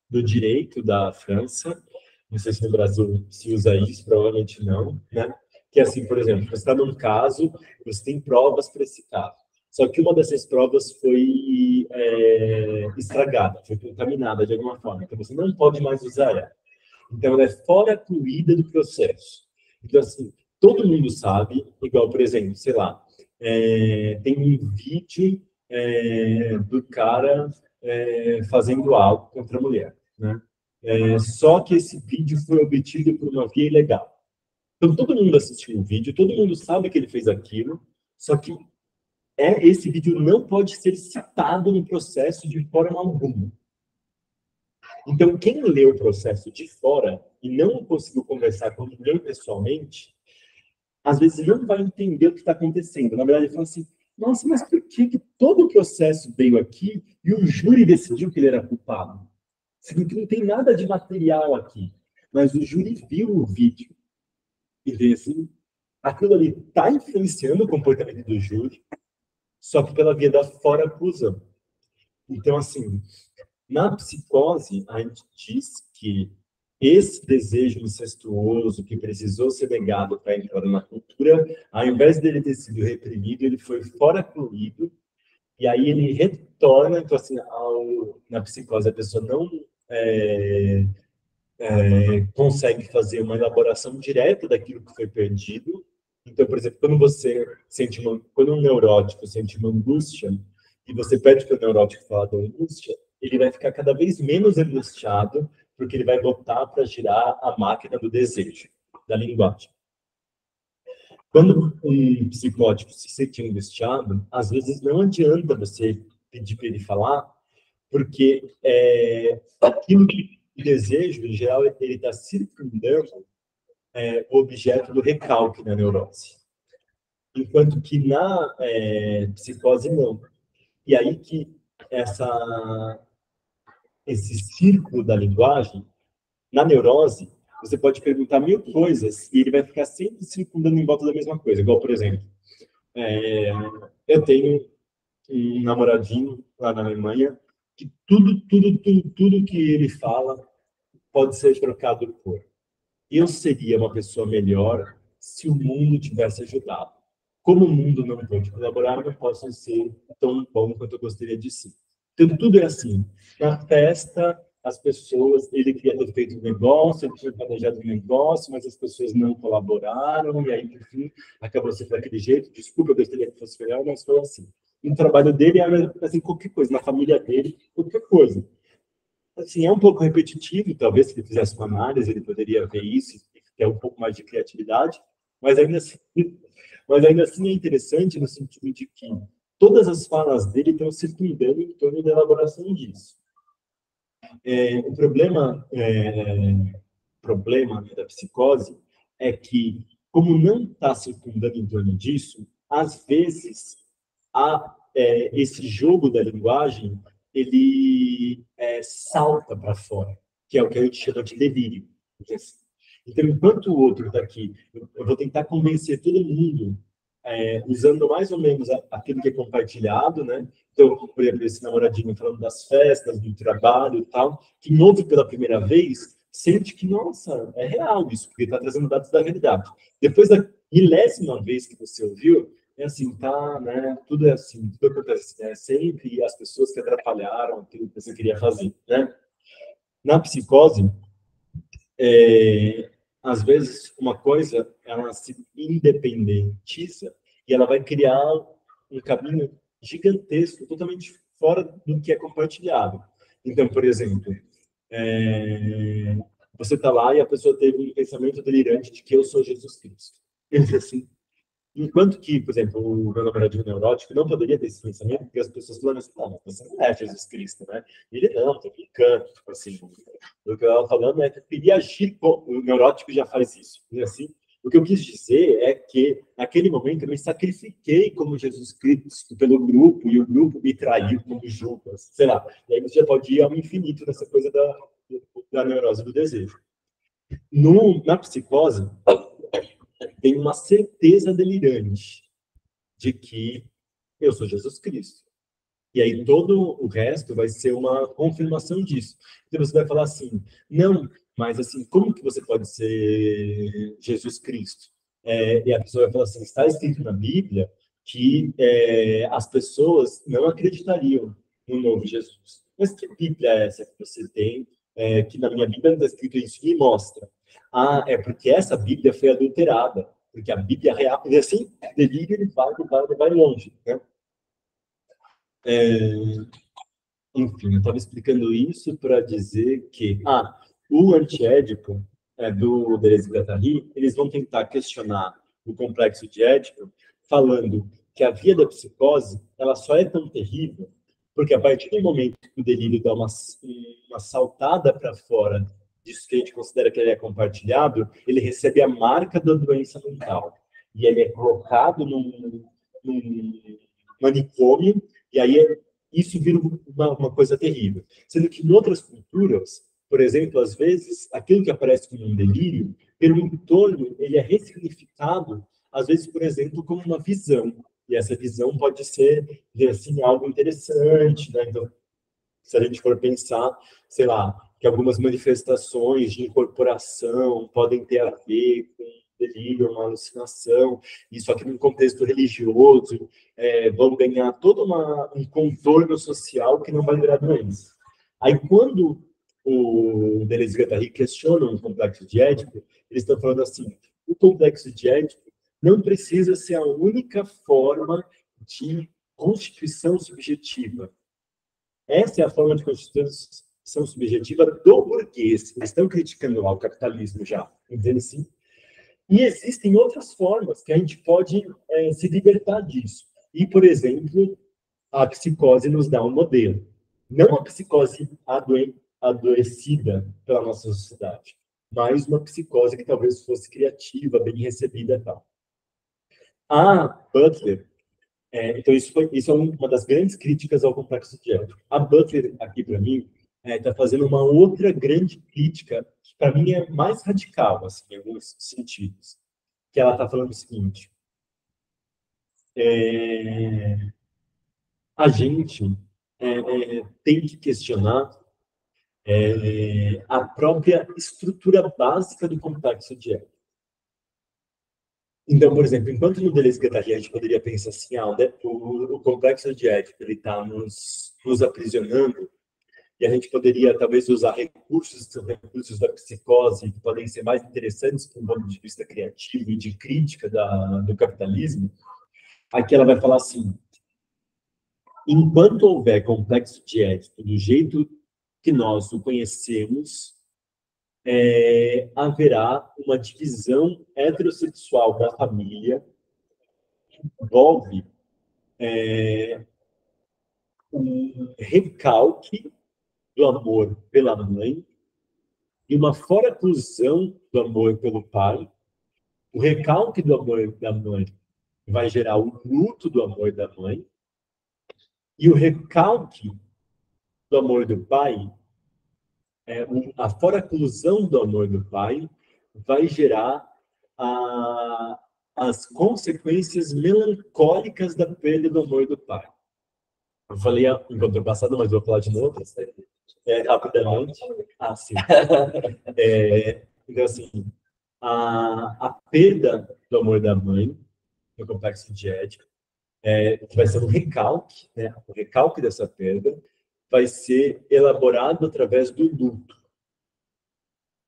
do direito da França. Não sei se no Brasil se usa isso, provavelmente não, né? Que é assim, por exemplo, você está num caso, você tem provas para esse caso. Só que uma dessas provas foi estragada, foi contaminada de alguma forma. Então, você não pode mais usar ela. Então, ela é foracluída do processo. Então, assim, todo mundo sabe, igual, por exemplo, sei lá, tem um vídeo do cara fazendo algo contra a mulher, né? Só que esse vídeo foi obtido por uma via ilegal. Então, todo mundo assistiu o vídeo, todo mundo sabe que ele fez aquilo, só que esse vídeo não pode ser citado no processo de forma alguma. Então, quem lê o processo de fora e não conseguiu conversar com ninguém pessoalmente, às vezes não vai entender o que está acontecendo. Na verdade, ele fala assim, nossa, mas por que todo o processo veio aqui e o júri decidiu que ele era culpado? Sendo que não tem nada de material aqui. Mas o júri viu o vídeo e vê assim, aquilo ali está influenciando o comportamento do júri, só que pela via da foraclusão. Então, assim, na psicose, a gente diz que esse desejo incestuoso que precisou ser negado para entrar na cultura, ao invés dele ter sido reprimido, ele foi fora-cluído, e aí ele retorna, então assim, na psicose a pessoa não consegue fazer uma elaboração direta daquilo que foi perdido. Então, por exemplo, quando um neurótico sente uma angústia, e você pede para o neurótico falar da angústia, ele vai ficar cada vez menos angustiado, porque ele vai botar para girar a máquina do desejo, da linguagem. Quando um psicótico se sente angustiado, às vezes não adianta você pedir para ele falar, porque aquilo que o desejo, em geral, ele está circundando o objeto do recalque na neurose. Enquanto que na psicose, não. E aí que esse círculo da linguagem, na neurose, você pode perguntar 1000 coisas e ele vai ficar sempre circundando em volta da mesma coisa. Igual, por exemplo, eu tenho um namoradinho lá na Alemanha que tudo que ele fala pode ser trocado por. Eu seria uma pessoa melhor se o mundo tivesse ajudado. Como o mundo não pode colaborar, eu não posso ser tão bom quanto eu gostaria de ser. Então, tudo é assim. Na festa, as pessoas, ele queria ter feito um negócio, ele tinha planejado um negócio, mas as pessoas não colaboraram, e aí, no fim, acabou sendo daquele jeito. Desculpa, eu gostaria que fosse melhor, mas foi assim. No trabalho dele, era assim, qualquer coisa. Na família dele, qualquer coisa. Assim, é um pouco repetitivo, talvez, se ele fizesse uma análise, ele poderia ver isso, ter um pouco mais de criatividade, mas ainda assim é interessante no sentido de que todas as falas dele estão circundando em torno da elaboração disso. O problema da psicose é que, como não está circundando em torno disso, às vezes esse jogo da linguagem ele salta para fora, que é o que a gente chama de delírio. Então, enquanto o outro daqui, eu vou tentar convencer todo mundo usando mais ou menos aquilo que é compartilhado, né? Então, por exemplo, esse namoradinho falando das festas, do trabalho e tal, que ouve pela primeira vez, sente que, nossa, é real isso, porque está trazendo dados da realidade. Depois da milésima vez que você ouviu, é assim, tá, né? Tudo é assim, tudo acontece, né? Sempre as pessoas que atrapalharam aquilo que você queria fazer, né? Na psicose, às vezes, uma coisa, ela se independentiza e ela vai criar um caminho gigantesco, totalmente fora do que é compartilhado. Então, por exemplo, você está lá e a pessoa teve um pensamento delirante de que eu sou Jesus Cristo. Assim, enquanto que, por exemplo, o meu namoradinho neurótico não poderia ter esse pensamento, porque as pessoas falam assim, não, você não é Jesus Cristo, né? Ele não, tô brincando, tipo assim. O que eu estava falando é que eu queria agir, o neurótico já faz isso. E assim, o que eu quis dizer é que, naquele momento, eu me sacrifiquei como Jesus Cristo pelo grupo, e o grupo me traiu como Judas, sei lá. E aí você já pode ir ao infinito nessa coisa da neurose do desejo. Na psicose, tem uma certeza delirante de que eu sou Jesus Cristo. E aí todo o resto vai ser uma confirmação disso. Então você vai falar assim, não, mas assim, como que você pode ser Jesus Cristo? E a pessoa vai falar assim, está escrito na Bíblia que as pessoas não acreditariam no novo Jesus. Mas que Bíblia é essa que você tem? Que na minha Bíblia não está escrito isso, me mostra. Ah, é porque essa Bíblia foi adulterada. Porque a Bíblia real, e assim, delírio, ele vai longe, né? Enfim, eu estava explicando isso para dizer que o antiédipo do Deleuze e Guattari, eles vão tentar questionar o complexo de Édipo, falando que a via da psicose ela só é tão terrível porque a partir do momento que o delírio dá uma saltada para fora disso que a gente considera que ele é compartilhado, ele recebe a marca da doença mental e ele é colocado num manicômio e aí isso vira uma coisa terrível. Sendo que em outras culturas, por exemplo, às vezes, aquilo que aparece como um delírio, pelo entorno, ele é ressignificado, às vezes, por exemplo, como uma visão. E essa visão pode ser, assim, algo interessante, né? Então, se a gente for pensar, sei lá, que algumas manifestações de incorporação podem ter a ver com delírio, uma alucinação, isso aqui num contexto religioso, vão ganhar todo um contorno social que não vai virar doença. Aí, quando o Deleuze e Guattari questionam o complexo de Édipo, eles estão falando assim, o complexo de Édipo não precisa ser a única forma de constituição subjetiva. Essa é a forma de constituição subjetiva do burguês. Eles estão criticando lá o capitalismo já, entende assim? E existem outras formas que a gente pode se libertar disso. E, por exemplo, a psicose nos dá um modelo. Não a psicose adoecida pela nossa sociedade, mas uma psicose que talvez fosse criativa, bem recebida e tal. A Butler, então isso é uma das grandes críticas ao complexo de Édipo. A Butler, aqui para mim, está fazendo uma outra grande crítica, que para mim é mais radical, assim, em alguns sentidos. Que ela está falando o seguinte, a gente tem que questionar a própria estrutura básica do complexo de Édipo. Então, por exemplo, enquanto no Deleuze e Guattari a gente poderia pensar assim, o complexo de Édipo está nos aprisionando, e a gente poderia talvez usar recursos da psicose que podem ser mais interessantes do ponto de vista criativo e de crítica do capitalismo. Aqui ela vai falar assim, enquanto houver complexo de Édipo do jeito que nós o conhecemos, haverá uma divisão heterossexual da família, que envolve um recalque do amor pela mãe e uma foraclusão do amor pelo pai. O recalque do amor da mãe vai gerar o luto do amor da mãe e o recalque do amor do pai, a foraclusão do amor do pai vai gerar as consequências melancólicas da perda do amor do pai. Eu falei enquanto eu passado, mas vou falar de novo, rapidamente. Sim. Então, assim, a perda do amor da mãe, no complexo de Édipo, que vai ser um recalque, né? O recalque dessa perda vai ser elaborado através do luto.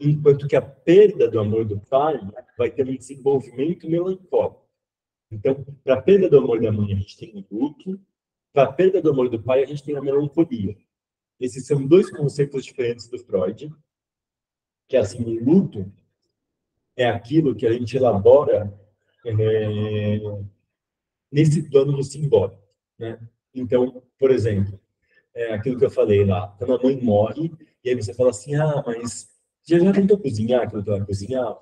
Enquanto que a perda do amor do pai vai ter um desenvolvimento melancólico. Então, para a perda do amor da mãe, a gente tem o luto, para a perda do amor do pai, a gente tem a melancolia. Esses são dois conceitos diferentes do Freud, que assim, o luto é aquilo que a gente elabora nesse plano simbólico, né? Então, por exemplo, aquilo que eu falei lá, quando a mãe morre, e aí você fala assim, mas já tentou cozinhar aquilo que ela cozinhava?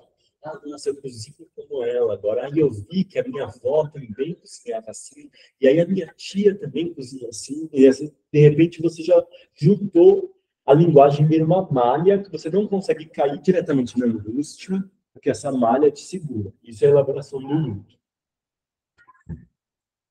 Nossa, eu cozinho como ela agora. Aí eu vi que a minha avó também cozinhava assim, e aí a minha tia também cozinha assim, e assim, de repente você já juntou a linguagem vira uma malha que você não consegue cair diretamente na angústia, porque essa malha te segura. Isso é a elaboração do luto.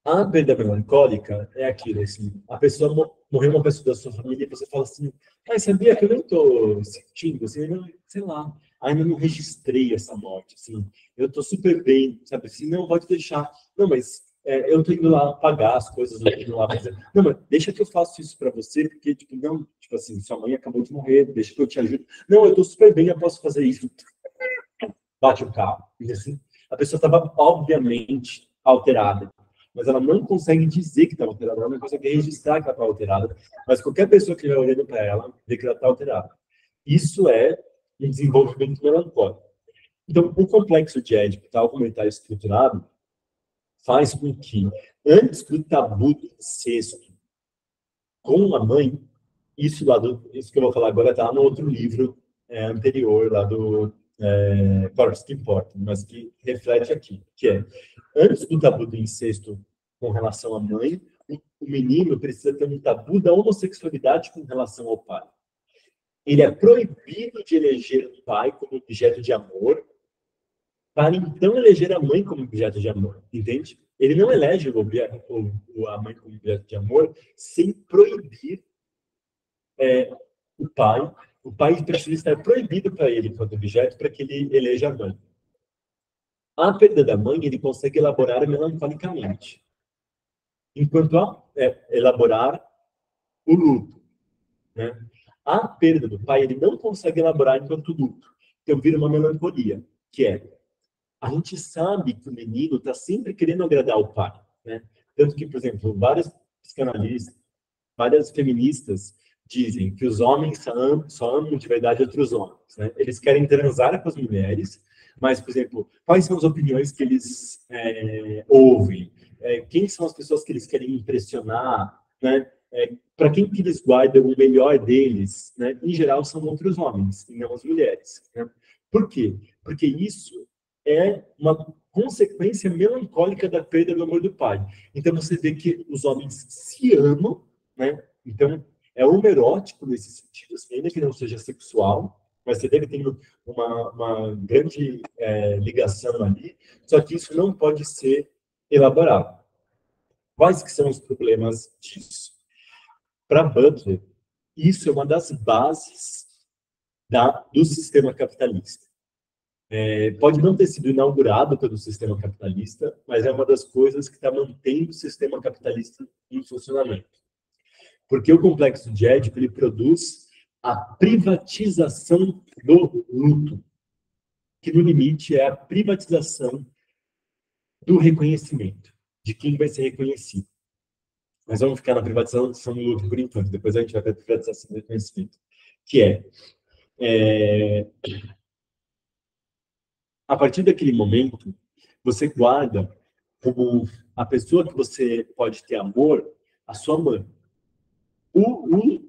A perda melancólica é aquilo, assim, a pessoa morreu uma pessoa da sua família e você fala assim, sabia que eu não estou sentindo, assim, sei lá, ainda não registrei essa morte, assim, eu estou super bem, sabe, assim, não, pode deixar, não, mas eu estou indo lá pagar as coisas, eu estou indo lá fazer, não, mas deixa que eu faço isso para você, porque, tipo, não, tipo assim, sua mãe acabou de morrer, deixa que eu te ajudo, não, eu estou super bem, eu posso fazer isso, bate o carro, e assim, a pessoa estava, obviamente, alterada, mas ela não consegue dizer que está alterada, ela não consegue registrar que ela está alterada, mas qualquer pessoa que vai olhando para ela, vê que ela está alterada. Isso é um desenvolvimento melancólico. Então, o complexo de Édipo, tal como ele está estruturado, faz com que, antes do tabu do incesto com a mãe, isso que eu vou falar agora está no outro livro anterior, lá do Corpos que Importam, mas que reflete aqui, que é, antes do tabu do incesto com relação à mãe, o menino precisa ter um tabu da homossexualidade com relação ao pai. Ele é proibido de eleger o pai como objeto de amor, para então eleger a mãe como objeto de amor, entende? Ele não elege a mãe como objeto de amor sem proibir o pai o pai precisa estar proibido para ele, enquanto objeto, para que ele eleja a mãe. A perda da mãe, ele consegue elaborar melancolicamente. Enquanto elaborar o luto, né? A perda do pai, ele não consegue elaborar enquanto luto. Então, vira uma melancolia, que é, a gente sabe que o menino está sempre querendo agradar o pai, né? Tanto que, por exemplo, vários psicanalistas, várias feministas dizem que os homens só amam de verdade outros homens, né? Eles querem transar com as mulheres, mas, por exemplo, quais são as opiniões que eles ouvem? Quem são as pessoas que eles querem impressionar, né? Para quem que eles guardam o melhor deles, né? Em geral, são outros homens, e não as mulheres, né? Por quê? Porque isso é uma consequência melancólica da perda do amor do pai. Então, você vê que os homens se amam, né? Então, é homoerótico nesse sentido, assim, ainda que não seja sexual, mas você deve ter uma grande ligação ali, só que isso não pode ser elaborado. Quais que são os problemas disso? Para Butler, isso é uma das bases do sistema capitalista. Pode não ter sido inaugurado pelo sistema capitalista, mas é uma das coisas que está mantendo o sistema capitalista em funcionamento. Porque o complexo de Édipo, ele produz a privatização do luto, que no limite é a privatização do reconhecimento, de quem vai ser reconhecido. Mas vamos ficar na privatização do luto por enquanto, depois a gente vai para a privatização do reconhecimento, que a partir daquele momento, você guarda como a pessoa que você pode ter amor, a sua mãe.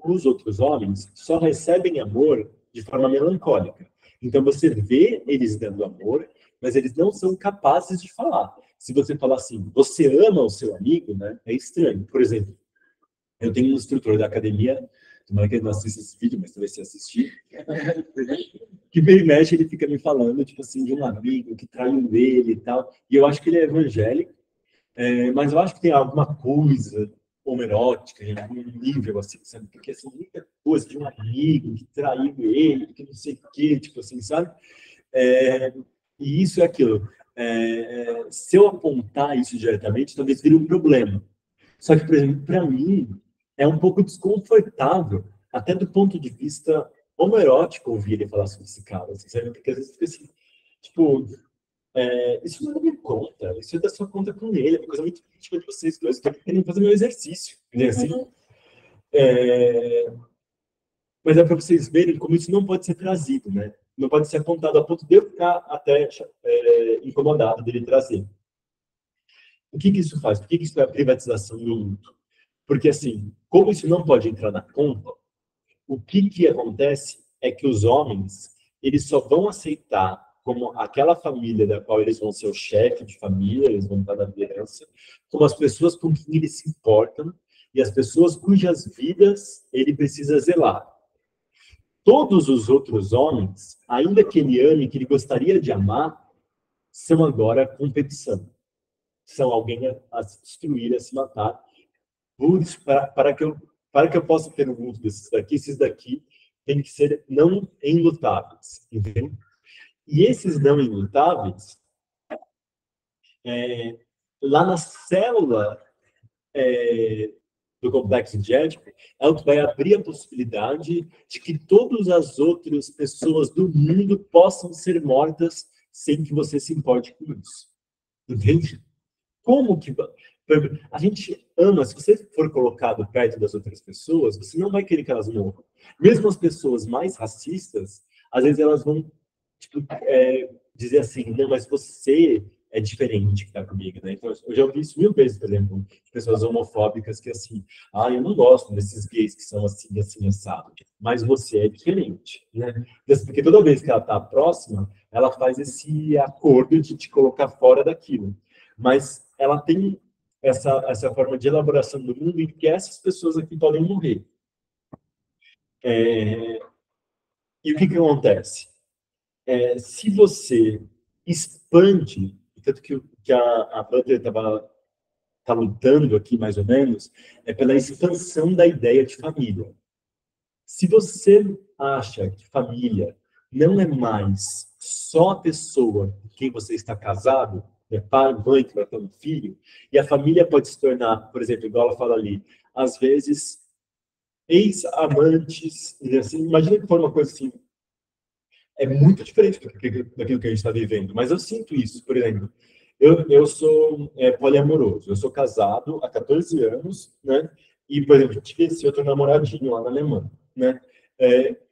Os outros homens só recebem amor de forma melancólica. Então, você vê eles dando amor, mas eles não são capazes de falar. Se você falar assim, você ama o seu amigo, né? É estranho. Por exemplo, eu tenho um instrutor da academia, tomara que ele não assista esse vídeo, mas talvez se assistir, que meio e mexe, ele fica me falando, tipo assim, de um amigo que traiu ele e tal. E eu acho que ele é evangélico, mas eu acho que tem alguma coisa homoerótica, em algum nível, assim, sabe? Porque, assim, muita coisa de um amigo que traiu ele, que não sei o quê, tipo assim, sabe? E isso é aquilo. Se eu apontar isso diretamente, talvez vire um problema. Só que, por exemplo, para mim, é um pouco desconfortável, até do ponto de vista homoerótico, ouvir ele falar sobre esse cara, assim, sabe? Porque às vezes fica assim, tipo, isso não é da minha conta, isso é da sua conta com ele, é uma coisa muito íntima de vocês dois, que eu quero fazer meu exercício, né? Assim, mas é para vocês verem como isso não pode ser trazido, né? Não pode ser apontado a ponto de eu ficar até incomodado dele trazer. O que isso faz? Por que isso é a privatização do luto? Porque, assim, como isso não pode entrar na conta, o que acontece é que os homens, eles só vão aceitar como aquela família da qual eles vão ser o chefe de família, eles vão estar na liderança, como as pessoas com quem eles se importam e as pessoas cujas vidas ele precisa zelar. Todos os outros homens, ainda que ele ame, que ele gostaria de amar, são agora competição. São alguém a se destruir, a se matar, para que eu possa ter um luto desses daqui, esses daqui têm que ser não enlutáveis, entende? E esses não enlutáveis, lá na célula do complexo de Édipo, é o que vai abrir a possibilidade de que todas as outras pessoas do mundo possam ser mortas sem que você se importe com isso. Entende? Como que... A gente ama, se você for colocado perto das outras pessoas, você não vai querer que elas morram. Mesmo as pessoas mais racistas, às vezes elas vão tipo, dizer assim, não, mas você é diferente que está comigo, né? Então, eu já ouvi isso 1000 vezes, por exemplo, de pessoas homofóbicas que assim, eu não gosto desses gays que são assim, assim, assado, mas você é diferente, né? Porque toda vez que ela está próxima, ela faz esse acordo de te colocar fora daquilo. Mas ela tem essa forma de elaboração do mundo em que essas pessoas aqui podem morrer. E o que acontece? Se você expande, tanto que a Butler tá lutando aqui, mais ou menos, pela expansão da ideia de família. Se você acha que família não é mais só a pessoa com quem você está casado, né, pai, mãe que vai ter um filho, e a família pode se tornar, por exemplo, igual ela fala ali, às vezes ex-amantes, e assim, imagina que for uma coisa assim, é muito diferente daquilo que a gente está vivendo, mas eu sinto isso, por exemplo, eu sou poliamoroso, eu sou casado há 14 anos, né, e, por exemplo, tive esse outro namoradinho lá na Alemanha, né,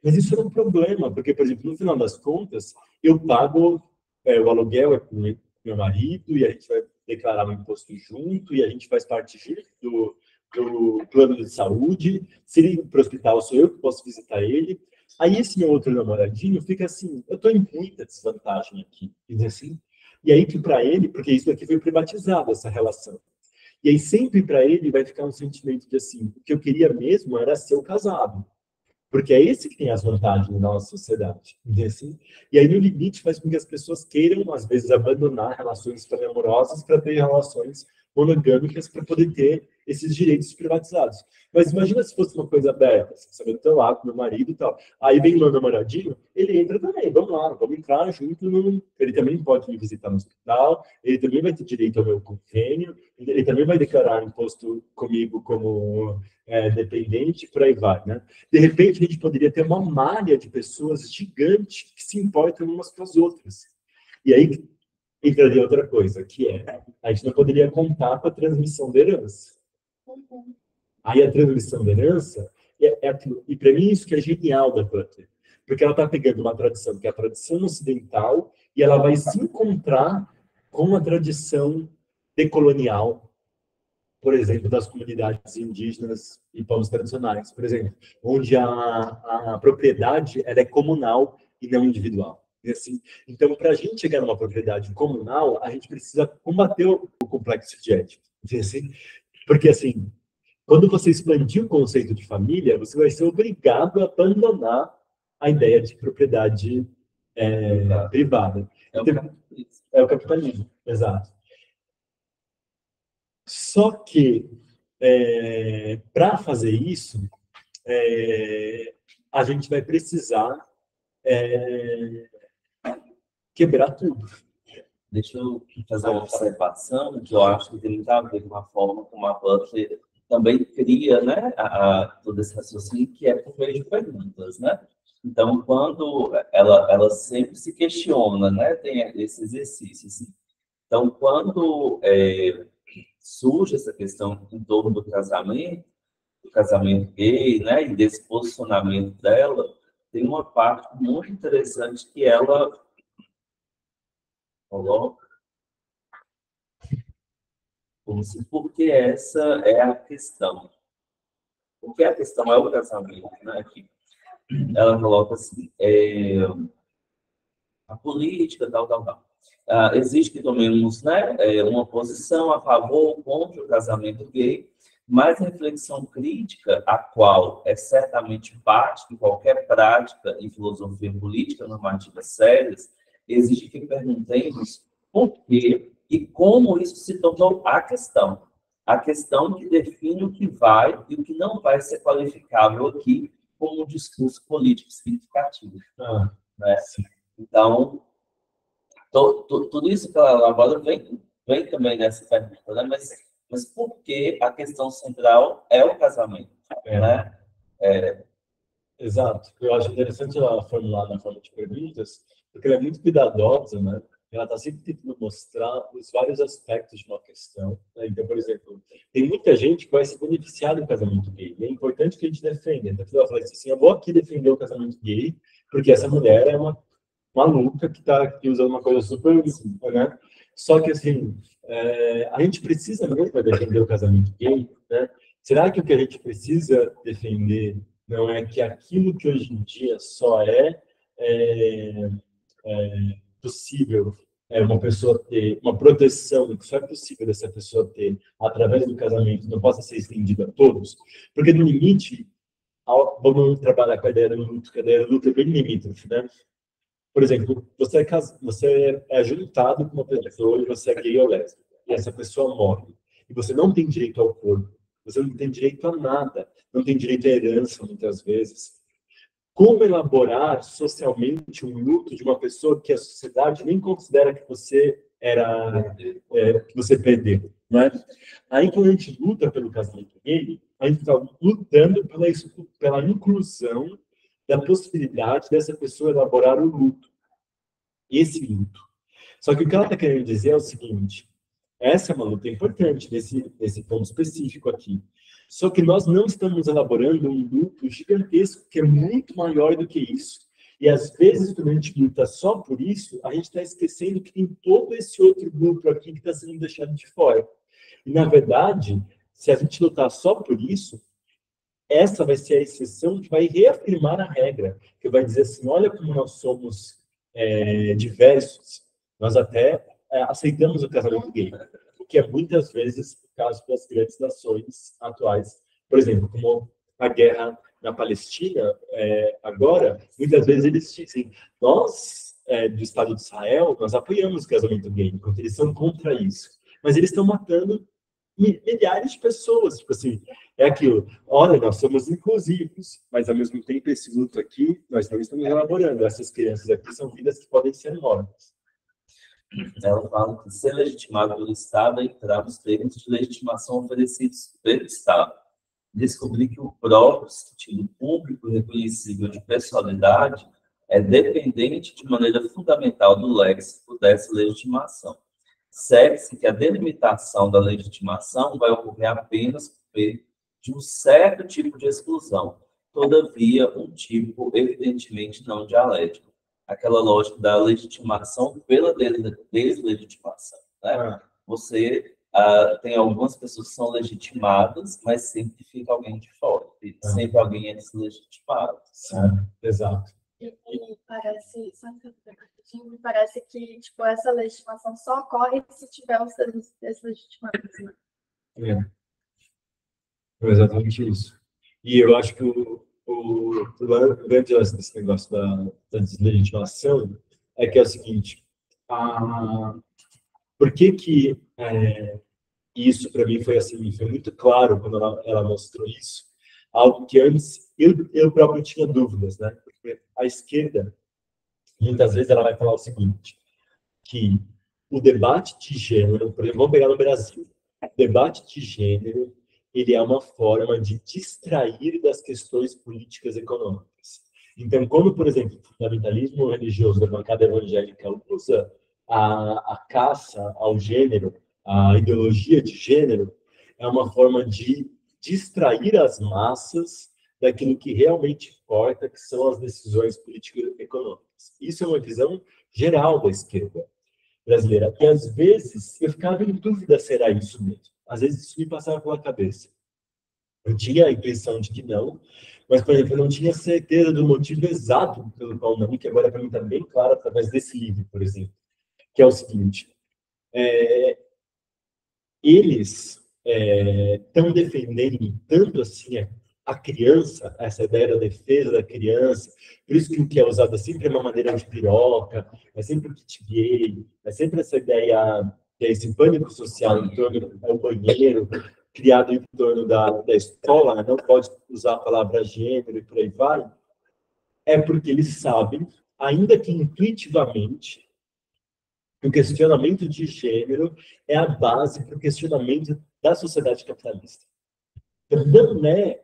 mas isso era um problema, porque, por exemplo, no final das contas, eu pago o aluguel com meu marido, e a gente vai declarar o imposto junto, e a gente faz parte do plano de saúde. Se ele ir para o hospital, sou eu que posso visitar ele. Aí esse meu outro namoradinho fica assim, eu estou em muita desvantagem aqui, diz assim. E aí que para ele, porque isso aqui foi privatizado, essa relação. E aí sempre para ele vai ficar um sentimento de assim, o que eu queria mesmo era ser o casado. Porque é esse que tem as vantagens na nossa sociedade. Assim? E aí, no limite, faz com que as pessoas queiram, às vezes, abandonar relações poliamorosas para ter relações monogâmicas para poder ter esses direitos privatizados. Mas imagina se fosse uma coisa aberta, assim, sabe? Eu estou lá com meu marido e tal. Aí vem meu namoradinho, ele entra também, vamos lá, vamos entrar junto. Ele também pode me visitar no hospital, ele também vai ter direito ao meu convênio, ele também vai declarar imposto comigo como dependente, por aí vai, né? De repente, a gente poderia ter uma malha de pessoas gigante que se importam umas com as outras. E aí entraria outra coisa, que a gente não poderia contar com a transmissão da herança. Aí a transmissão da herança é aquilo. E para mim isso que é genial da Butler. Porque ela está pegando uma tradição que é a tradição ocidental e ela vai se encontrar com a tradição decolonial, por exemplo, das comunidades indígenas e povos tradicionais, por exemplo, onde a propriedade ela é comunal e não individual. E assim, então, para a gente chegar numa propriedade comunal, a gente precisa combater o complexo de ética. E assim, porque, assim, quando você expandir o conceito de família, você vai ser obrigado a abandonar a ideia de propriedade privada. É o capitalismo, exato. Só que, para fazer isso, a gente vai precisar quebrar tudo. Deixa eu fazer uma observação que eu acho que tem muito a ver com a forma como a Butler também cria, né, todo esse raciocínio, que é por meio de perguntas, né? Então, quando ela sempre se questiona, né, tem esse exercício. Assim. Então, quando surge essa questão em torno do casamento gay, né, e desse posicionamento dela, tem uma parte muito interessante que ela coloca como se, porque essa é a questão. Porque a questão é o casamento, né? Que ela coloca assim, a política, tal. Existe que tomemos, né, uma posição a favor ou contra o casamento gay, mas a reflexão crítica, a qual é certamente parte de qualquer prática em filosofia política, normativas sérias, exige que perguntemos por quê e como isso se tornou a questão que define o que vai e o que não vai ser qualificável aqui como um discurso político significativo. Né? Então, tudo isso que ela elabora vem também nessa pergunta, né? Mas por que a questão central é o casamento? Né? Exato. Eu acho interessante ela formular na forma de perguntas, porque ela é muito cuidadosa, né? Ela está sempre tentando mostrar os vários aspectos de uma questão. Né? Então, por exemplo, tem muita gente que vai se beneficiar do casamento gay. E é importante que a gente defenda. Então, ela fala assim, eu vou aqui defender o casamento gay, porque essa mulher é uma maluca que está aqui usando uma coisa super, né? Só que, assim, a gente precisa mesmo defender o casamento gay, né? Será que o que a gente precisa defender não é que aquilo que hoje em dia só possível uma pessoa ter, uma proteção que só é possível dessa pessoa ter através do casamento não possa ser estendida a todos? Porque, no limite, vamos trabalhar com a ideia do luto, que a ideia do luto é bem limítrofe, né? Por exemplo, você é juntado com uma pessoa e você é gay ou lésbica, e essa pessoa morre, e você não tem direito ao corpo, você não tem direito a nada, não tem direito à herança, muitas vezes. como elaborar socialmente um luto de uma pessoa que a sociedade nem considera que você que você perdeu, não é? Aí, quando a gente luta pelo casamento gay, a gente está lutando pela inclusão da possibilidade dessa pessoa elaborar o luto, esse luto. Só que o que ela está querendo dizer é o seguinte: essa é uma luta importante nesse ponto específico aqui. Só que nós não estamos elaborando um luto gigantesco que é muito maior do que isso. E às vezes, quando a gente luta só por isso, a gente está esquecendo que tem todo esse outro grupo aqui que está sendo deixado de fora. E, na verdade, se a gente lutar só por isso, essa vai ser a exceção que vai reafirmar a regra, que vai dizer assim: olha como nós somos diversos. Nós até aceitamos o casamento gay, o que é muitas vezes o caso das grandes nações atuais. Por exemplo, como a guerra na Palestina, agora, muitas vezes eles dizem: nós, do Estado de Israel, nós apoiamos o casamento gay, enquanto eles são contra isso. Mas eles estão matando milhares de pessoas, tipo assim, é aquilo, olha, nós somos inclusivos, mas ao mesmo tempo esse luto aqui, nós não estamos elaborando, essas crianças aqui são vidas que podem ser mortas. Ela fala que ser legitimado pelo Estado é entrar nos termos de legitimação oferecidos pelo Estado. Descobrir que o próprio sentido público reconhecível de pessoalidade é dependente de maneira fundamental do léxico dessa legitimação. Segue-se que a delimitação da legitimação vai ocorrer apenas por meio de um certo tipo de exclusão, todavia um tipo evidentemente não dialético. Aquela lógica da legitimação pela deslegitimação, né? Você tem algumas pessoas que são legitimadas, mas sempre fica alguém de fora. Sempre alguém é deslegitimado. Né? Exato. E parece que tipo, essa legitimação só ocorre se tiver os deslegitimados. Né? É exatamente isso. E eu acho que o grande lance desse negócio da deslegitimação é que é o seguinte: por que isso para mim foi assim, foi muito claro quando ela mostrou isso, algo que antes eu próprio tinha dúvidas, né? Porque a esquerda, muitas vezes, ela vai falar o seguinte, que o debate de gênero, por exemplo, vamos pegar no Brasil, o debate de gênero, ele é uma forma de distrair das questões políticas e econômicas. Então, quando, por exemplo, o fundamentalismo religioso da bancada evangélica usa a caça ao gênero, a ideologia de gênero, é uma forma de distrair as massas daquilo que realmente importa, que são as decisões político-econômicas. Isso é uma visão geral da esquerda brasileira. E, às vezes, eu ficava em dúvida se era isso mesmo. Às vezes, isso me passava pela cabeça. Eu tinha a impressão de que não, mas, por exemplo, eu não tinha certeza do motivo exato pelo qual não, que agora para mim está bem claro através desse livro, por exemplo, que é o seguinte: eles estão defendendo tanto assim a criança, essa ideia da defesa da criança, por isso que o que é usado sempre é uma maneira de piroca, é sempre o kit gay, é sempre essa ideia, esse pânico social em torno do banheiro, criado em torno da escola, não pode usar a palavra gênero e por aí vai, é porque eles sabem, ainda que intuitivamente, que o questionamento de gênero é a base para o questionamento da sociedade capitalista. Então, não é...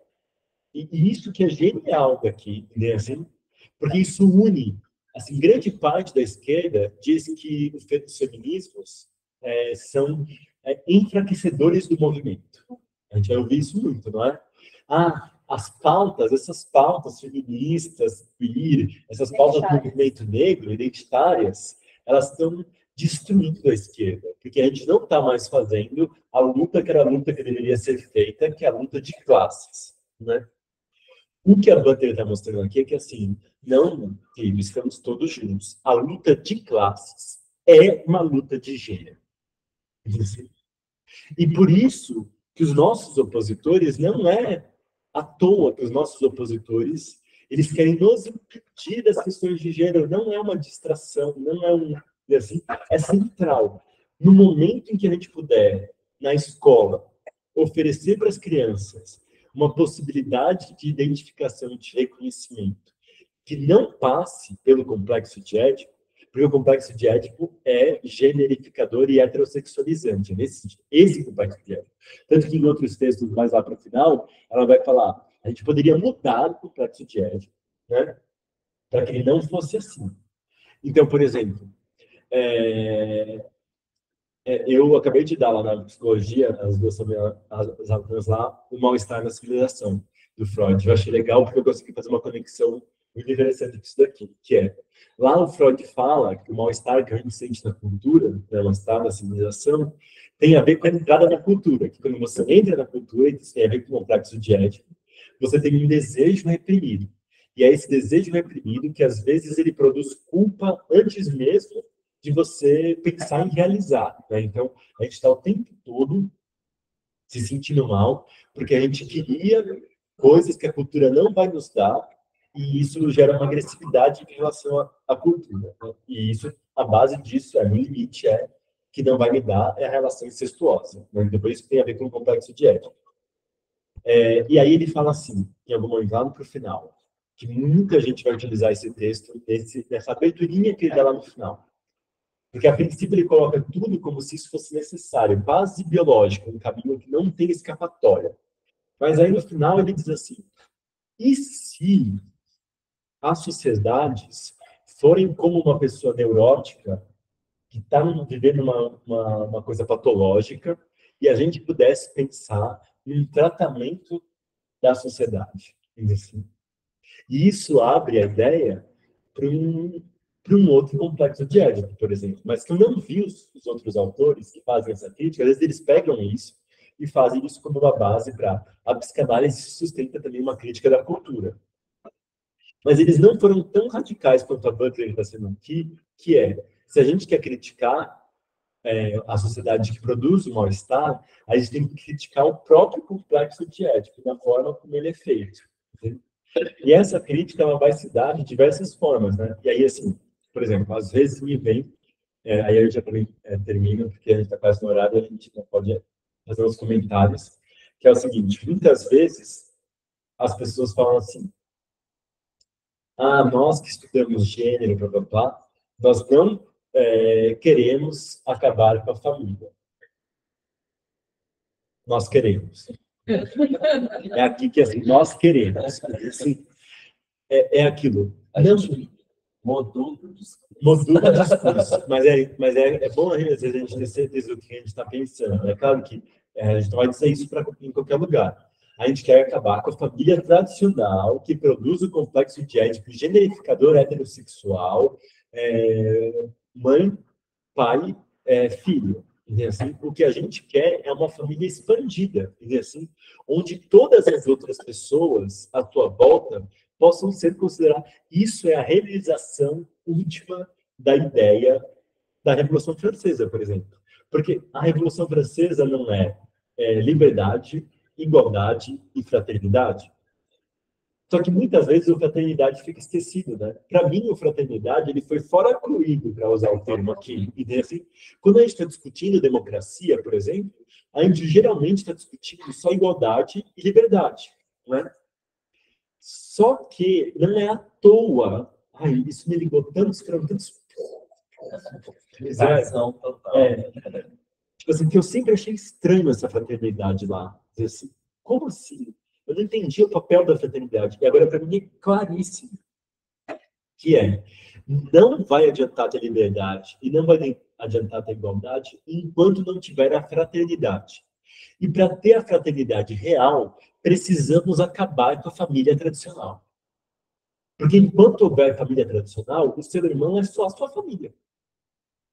E isso que é genial daqui, né, assim, porque isso une... Assim, grande parte da esquerda diz que os feminismos são enfraquecedores do movimento. A gente vai ouvir isso muito, não é? As pautas, essas pautas feministas, queer, essas pautas do movimento negro, identitárias, elas estão destruindo a esquerda, porque a gente não está mais fazendo a luta que era a luta que deveria ser feita, que é a luta de classes, né? O que a Butler está mostrando aqui é que, assim, não, estamos todos juntos. A luta de classes é uma luta de gênero. E por isso que os nossos opositores, não é à toa que os nossos opositores, eles querem nos impedir das questões de gênero, não é uma distração, não é assim, é central. No momento em que a gente puder, na escola, oferecer para as crianças uma possibilidade de identificação, de reconhecimento, que não passe pelo complexo de Édipo, porque o complexo de Édipo é generificador e heterossexualizante, esse complexo de Édipo. Tanto que em outros textos, mais lá para o final, ela vai falar, a gente poderia mudar o complexo de Édipo, né, para que ele não fosse assim. Então, por exemplo, eu acabei de dar lá na psicologia, as alunas lá, o mal-estar na civilização do Freud. Eu achei legal porque eu consegui fazer uma conexão muito interessante com isso daqui, que é, lá o Freud fala que o mal-estar que a gente sente na cultura, né, o mal-estar na civilização, tem a ver com a entrada na cultura, que quando você entra na cultura, isso tem a ver com o complexo de Édipo, você tem um desejo reprimido. E é esse desejo reprimido que, às vezes, ele produz culpa antes mesmo de você pensar em realizar, né? Então, a gente está o tempo todo se sentindo mal, porque a gente queria coisas que a cultura não vai nos dar, e isso gera uma agressividade em relação à cultura, né? E isso, a base disso, no limite, que não vai me dar é a relação incestuosa, né? Então, por isso tem a ver com o complexo de Édipo. E aí ele fala assim, em algum momento lá no final, que muita gente vai utilizar esse texto, essa aberturinha que ele dá lá no final. Porque, a princípio, ele coloca tudo como se isso fosse necessário, base biológica, um caminho que não tem escapatória. Mas aí, no final, ele diz assim, e se as sociedades forem como uma pessoa neurótica, que está vivendo uma coisa patológica, e a gente pudesse pensar em um tratamento da sociedade? Assim. E isso abre a ideia para um outro complexo de Édipo, por exemplo. Mas que eu não vi os outros autores que fazem essa crítica, às vezes eles pegam isso e fazem isso como uma base para a psicanálise sustenta também uma crítica da cultura. Mas eles não foram tão radicais quanto a Butler está sendo aqui, que é, se a gente quer criticar a sociedade que produz o mal-estar, a gente tem que criticar o próprio complexo de Édipo, da forma como ele é feito. Entendeu? E essa crítica ela vai se dar de diversas formas, né? E aí, assim, por exemplo, às vezes me vem, aí eu já também termino, porque a gente está quase no horário, a gente não pode fazer uns comentários, que é o seguinte, muitas vezes as pessoas falam assim, nós que estudamos gênero, blá, blá, blá, nós não queremos acabar com a família. Nós queremos. É aqui que, assim, nós queremos. Assim, é aquilo. Não, modula o discurso. Mas é bom, às vezes, a gente ter certeza do que a gente está pensando. É claro que a gente não vai dizer isso em qualquer lugar. A gente quer acabar com a família tradicional que produz o complexo de Édipo generificador heterossexual, mãe, pai, filho. Assim, o que a gente quer é uma família expandida, assim, onde todas as outras pessoas à tua volta possam ser consideradas. Isso é a realização última da ideia da Revolução Francesa, por exemplo. Porque a Revolução Francesa não é liberdade, igualdade e fraternidade. Só que muitas vezes o fraternidade fica esquecido, né? Para mim, o fraternidade ele foi fora cruído, para usar o termo aqui. E assim, quando a gente está discutindo democracia, por exemplo, a gente geralmente está discutindo só igualdade e liberdade, né? Só que não é à toa. Isso me ligou tantos. Tipo assim, que eu sempre achei estranho essa fraternidade lá. Assim, como assim? Eu não entendi o papel da fraternidade. E agora, para mim, é claríssimo. Que não vai adiantar ter liberdade e não vai adiantar ter igualdade enquanto não tiver a fraternidade. E para ter a fraternidade real, precisamos acabar com a família tradicional. Porque enquanto houver família tradicional, o seu irmão é só a sua família.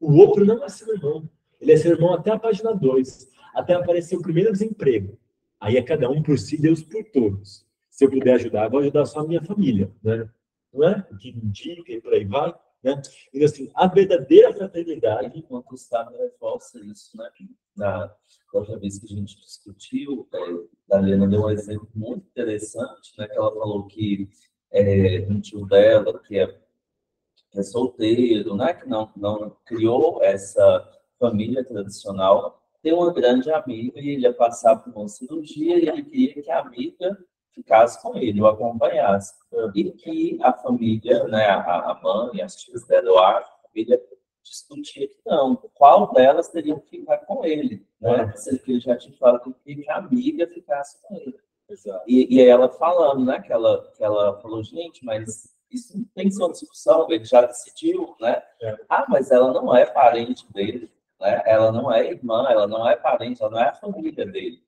O outro não é seu irmão. Ele é seu irmão até a página 2, até aparecer o primeiro desemprego. Aí é cada um por si, Deus por todos. Se eu puder ajudar, eu vou ajudar só a minha família, né? Não é? Que indica e por aí vai, né? Então, assim, a verdadeira fraternidade... Enquanto o Estado reforça isso, né? Na outra vez que a gente discutiu, a Helena deu um exemplo muito interessante, né? Que ela falou que um tio dela, que é solteiro, né? Que não criou essa família tradicional, tem uma grande amiga e ele ia passar por uma cirurgia e ele queria que a amiga ficasse com ele, o acompanhasse. E que a família, né, a mãe, as tias dela, eu acho, a família discutia que não, qual delas teria que ficar com ele, né? Se ele já tinha falado que a amiga ficasse com ele. Exato. E aí ela falando, né, que ela falou, gente, mas isso não tem que ser uma discussão, ele já decidiu, né? Ah, mas ela não é parente dele, né? Ela não é irmã, ela não é parente, ela não é a família dele.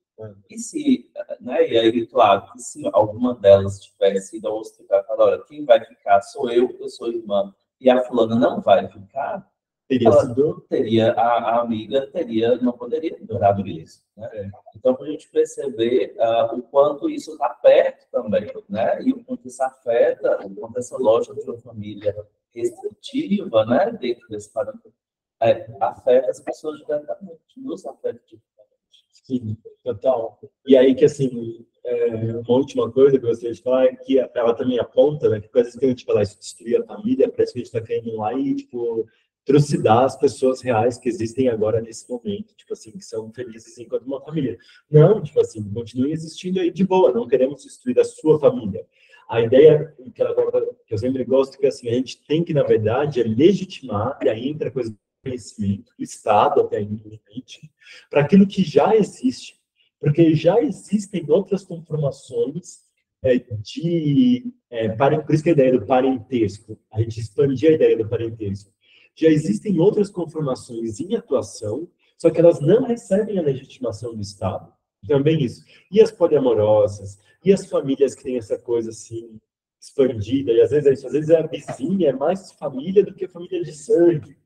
E se, né, e aí, claro, que se alguma delas tivesse ido ao hospital e falado, olha, quem vai ficar sou eu sou irmã, e a fulana não vai ficar, a amiga não poderia ter dado isso, né? Então, para a gente perceber o quanto isso está perto também, né? E o quanto isso afeta, o quanto essa lógica de uma família restritiva, né? Dentro desse parâmetro, afeta as pessoas diretamente, nos afeta diretamente. Sim, total. E aí que, assim, uma última coisa que eu gostaria de falar é que ela também aponta, né, que coisas que a gente fala, isso destruir a família, parece que a gente está querendo ir lá e, tipo, trucidar as pessoas reais que existem agora nesse momento, tipo assim, que são felizes enquanto uma família. Não, tipo assim, continue existindo aí de boa, não queremos destruir a sua família. A ideia que eu sempre gosto, que assim, a gente tem que, na verdade, legitimar, e aí entra a coisa do conhecimento, do Estado até limite, para aquilo que já existe, porque já existem outras conformações por isso que a ideia do parentesco, a gente expandir a ideia do parentesco. Já existem outras conformações em atuação, só que elas não recebem a legitimação do Estado. Também isso. E as poliamorosas, e as famílias que têm essa coisa assim, expandida, e às vezes a vizinha é mais família do que família de sangue.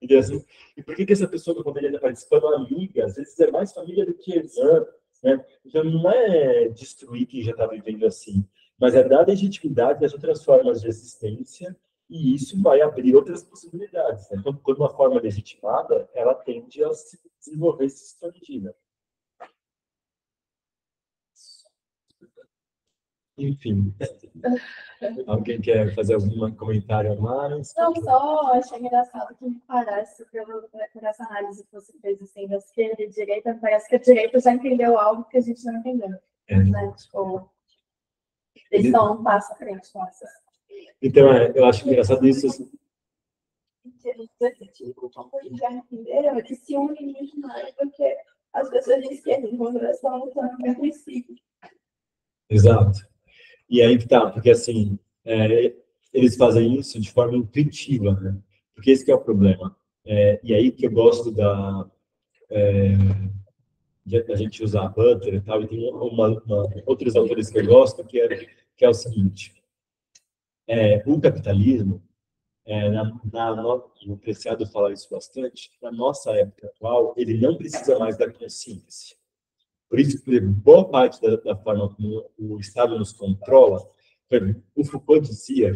E, assim, e por que essa pessoa que poderia estar participando, amiga, às vezes é mais família do que irmã, né? Então não é destruir quem já está vivendo assim, mas é dar legitimidade às outras formas de existência, e isso vai abrir outras possibilidades, né? Então, quando uma forma legitimada, ela tende a se desenvolver e se expandir, né? Enfim. Alguém quer fazer algum comentário a mais? Não, só achei engraçado que me parece, por essa análise que você fez, assim, da esquerda e direita, parece que a direita já entendeu algo que a gente não entendeu. Né? Tipo, eles estão um passo à frente com essas. Então, eu acho engraçado isso. Assim. Que se unem muito mais, porque as pessoas de esquerda e de moderação estão no mesmo princípio. Exato. E aí que tá, porque assim, eles fazem isso de forma intuitiva, né? Porque esse que é o problema. E aí que eu gosto da gente usar a Butler e tal, e tem outros autores que eu gosto, que é o seguinte, o capitalismo, o Preciado fala isso bastante, na nossa época atual, ele não precisa mais da consciência. Por isso que boa parte da forma como o Estado nos controla, o Foucault dizia,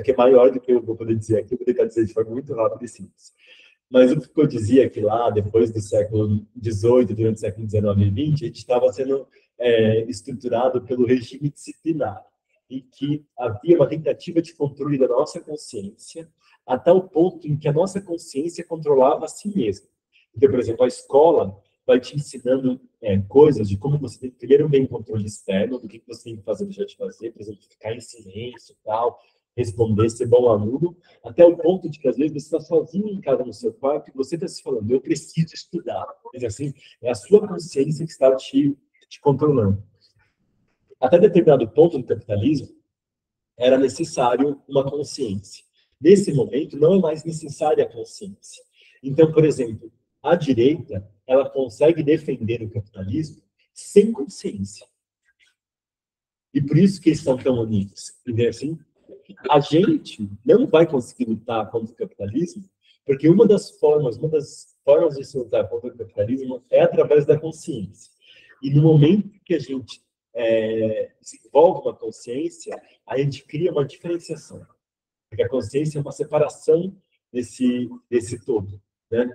que é maior do que eu vou poder dizer aqui, eu vou tentar dizer de forma muito rápida e simples. Mas o Foucault dizia que lá, depois do século XVIII, durante o século XIX e XX, a gente estava sendo estruturado pelo regime disciplinar, e que havia uma tentativa de controle da nossa consciência, a tal ponto em que a nossa consciência controlava a si mesma. Então, por exemplo, a escola vai te ensinando coisas de como você tem que primeiro ver um controle externo, do que você tem que fazer, deixar de fazer, por exemplo, ficar em silêncio e tal, responder, ser bom aluno, até o ponto de que, às vezes, você está sozinho em casa no seu quarto e você está se falando, eu preciso estudar. Mas, assim, é a sua consciência que está te controlando. Até determinado ponto do capitalismo, era necessário uma consciência. Nesse momento, não é mais necessária a consciência. Então, por exemplo, a direita, ela consegue defender o capitalismo sem consciência. E por isso que eles são tão unidos. Entendeu? Assim, a gente não vai conseguir lutar contra o capitalismo, porque uma das formas de se lutar contra o capitalismo é através da consciência. E no momento que a gente desenvolve uma consciência, a gente cria uma diferenciação. Porque a consciência é uma separação desse todo, né?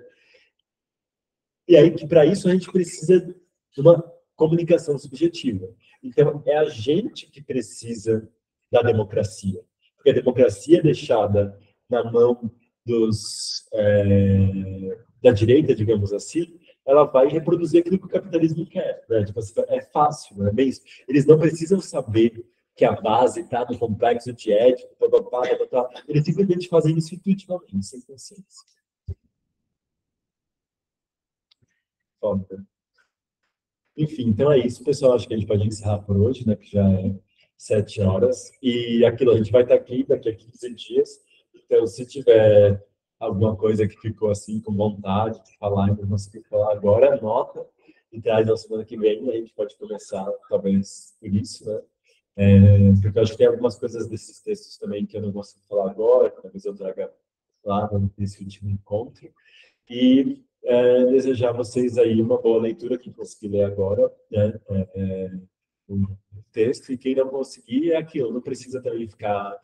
E aí, que para isso, a gente precisa de uma comunicação subjetiva. Então, é a gente que precisa da democracia. Porque a democracia é deixada na mão da direita, digamos assim, ela vai reproduzir aquilo que o capitalismo quer, né? Tipo, é fácil, né? Bem isso. Eles não precisam saber que a base está no complexo de ético, eles simplesmente fazem isso intuitivamente, sem consciência. Foda. Enfim, então é isso, pessoal. Acho que a gente pode encerrar por hoje, né? Que já é 7 horas. E aquilo, a gente vai estar aqui daqui a 15 dias. Então, se tiver alguma coisa que ficou assim com vontade de falar e não conseguiu falar agora, anota e traz na semana que vem. A gente pode começar, talvez, por isso, né? Porque eu acho que tem algumas coisas desses textos também que eu não consigo falar agora, talvez eu traga lá nesse último encontro. E desejar a vocês aí uma boa leitura, quem conseguir ler agora, né? O texto, e quem não conseguir é aquilo, não precisa também ficar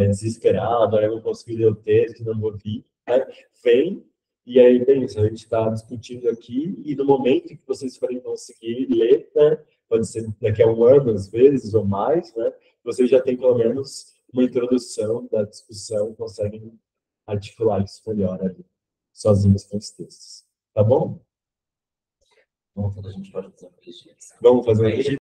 desesperado, eu não consegui ler o texto, não vou vir, né? Vem, e aí, bem, isso, a gente está discutindo aqui, e no momento que vocês forem conseguir ler, né? Pode ser daqui a um ano, às vezes, ou mais, né? Vocês já têm pelo menos uma introdução da discussão, conseguem articular isso melhor ali, sozinhos com os textos. Tá bom? Vamos fazer, a gente pode fazer um registro. Vamos fazer um registro?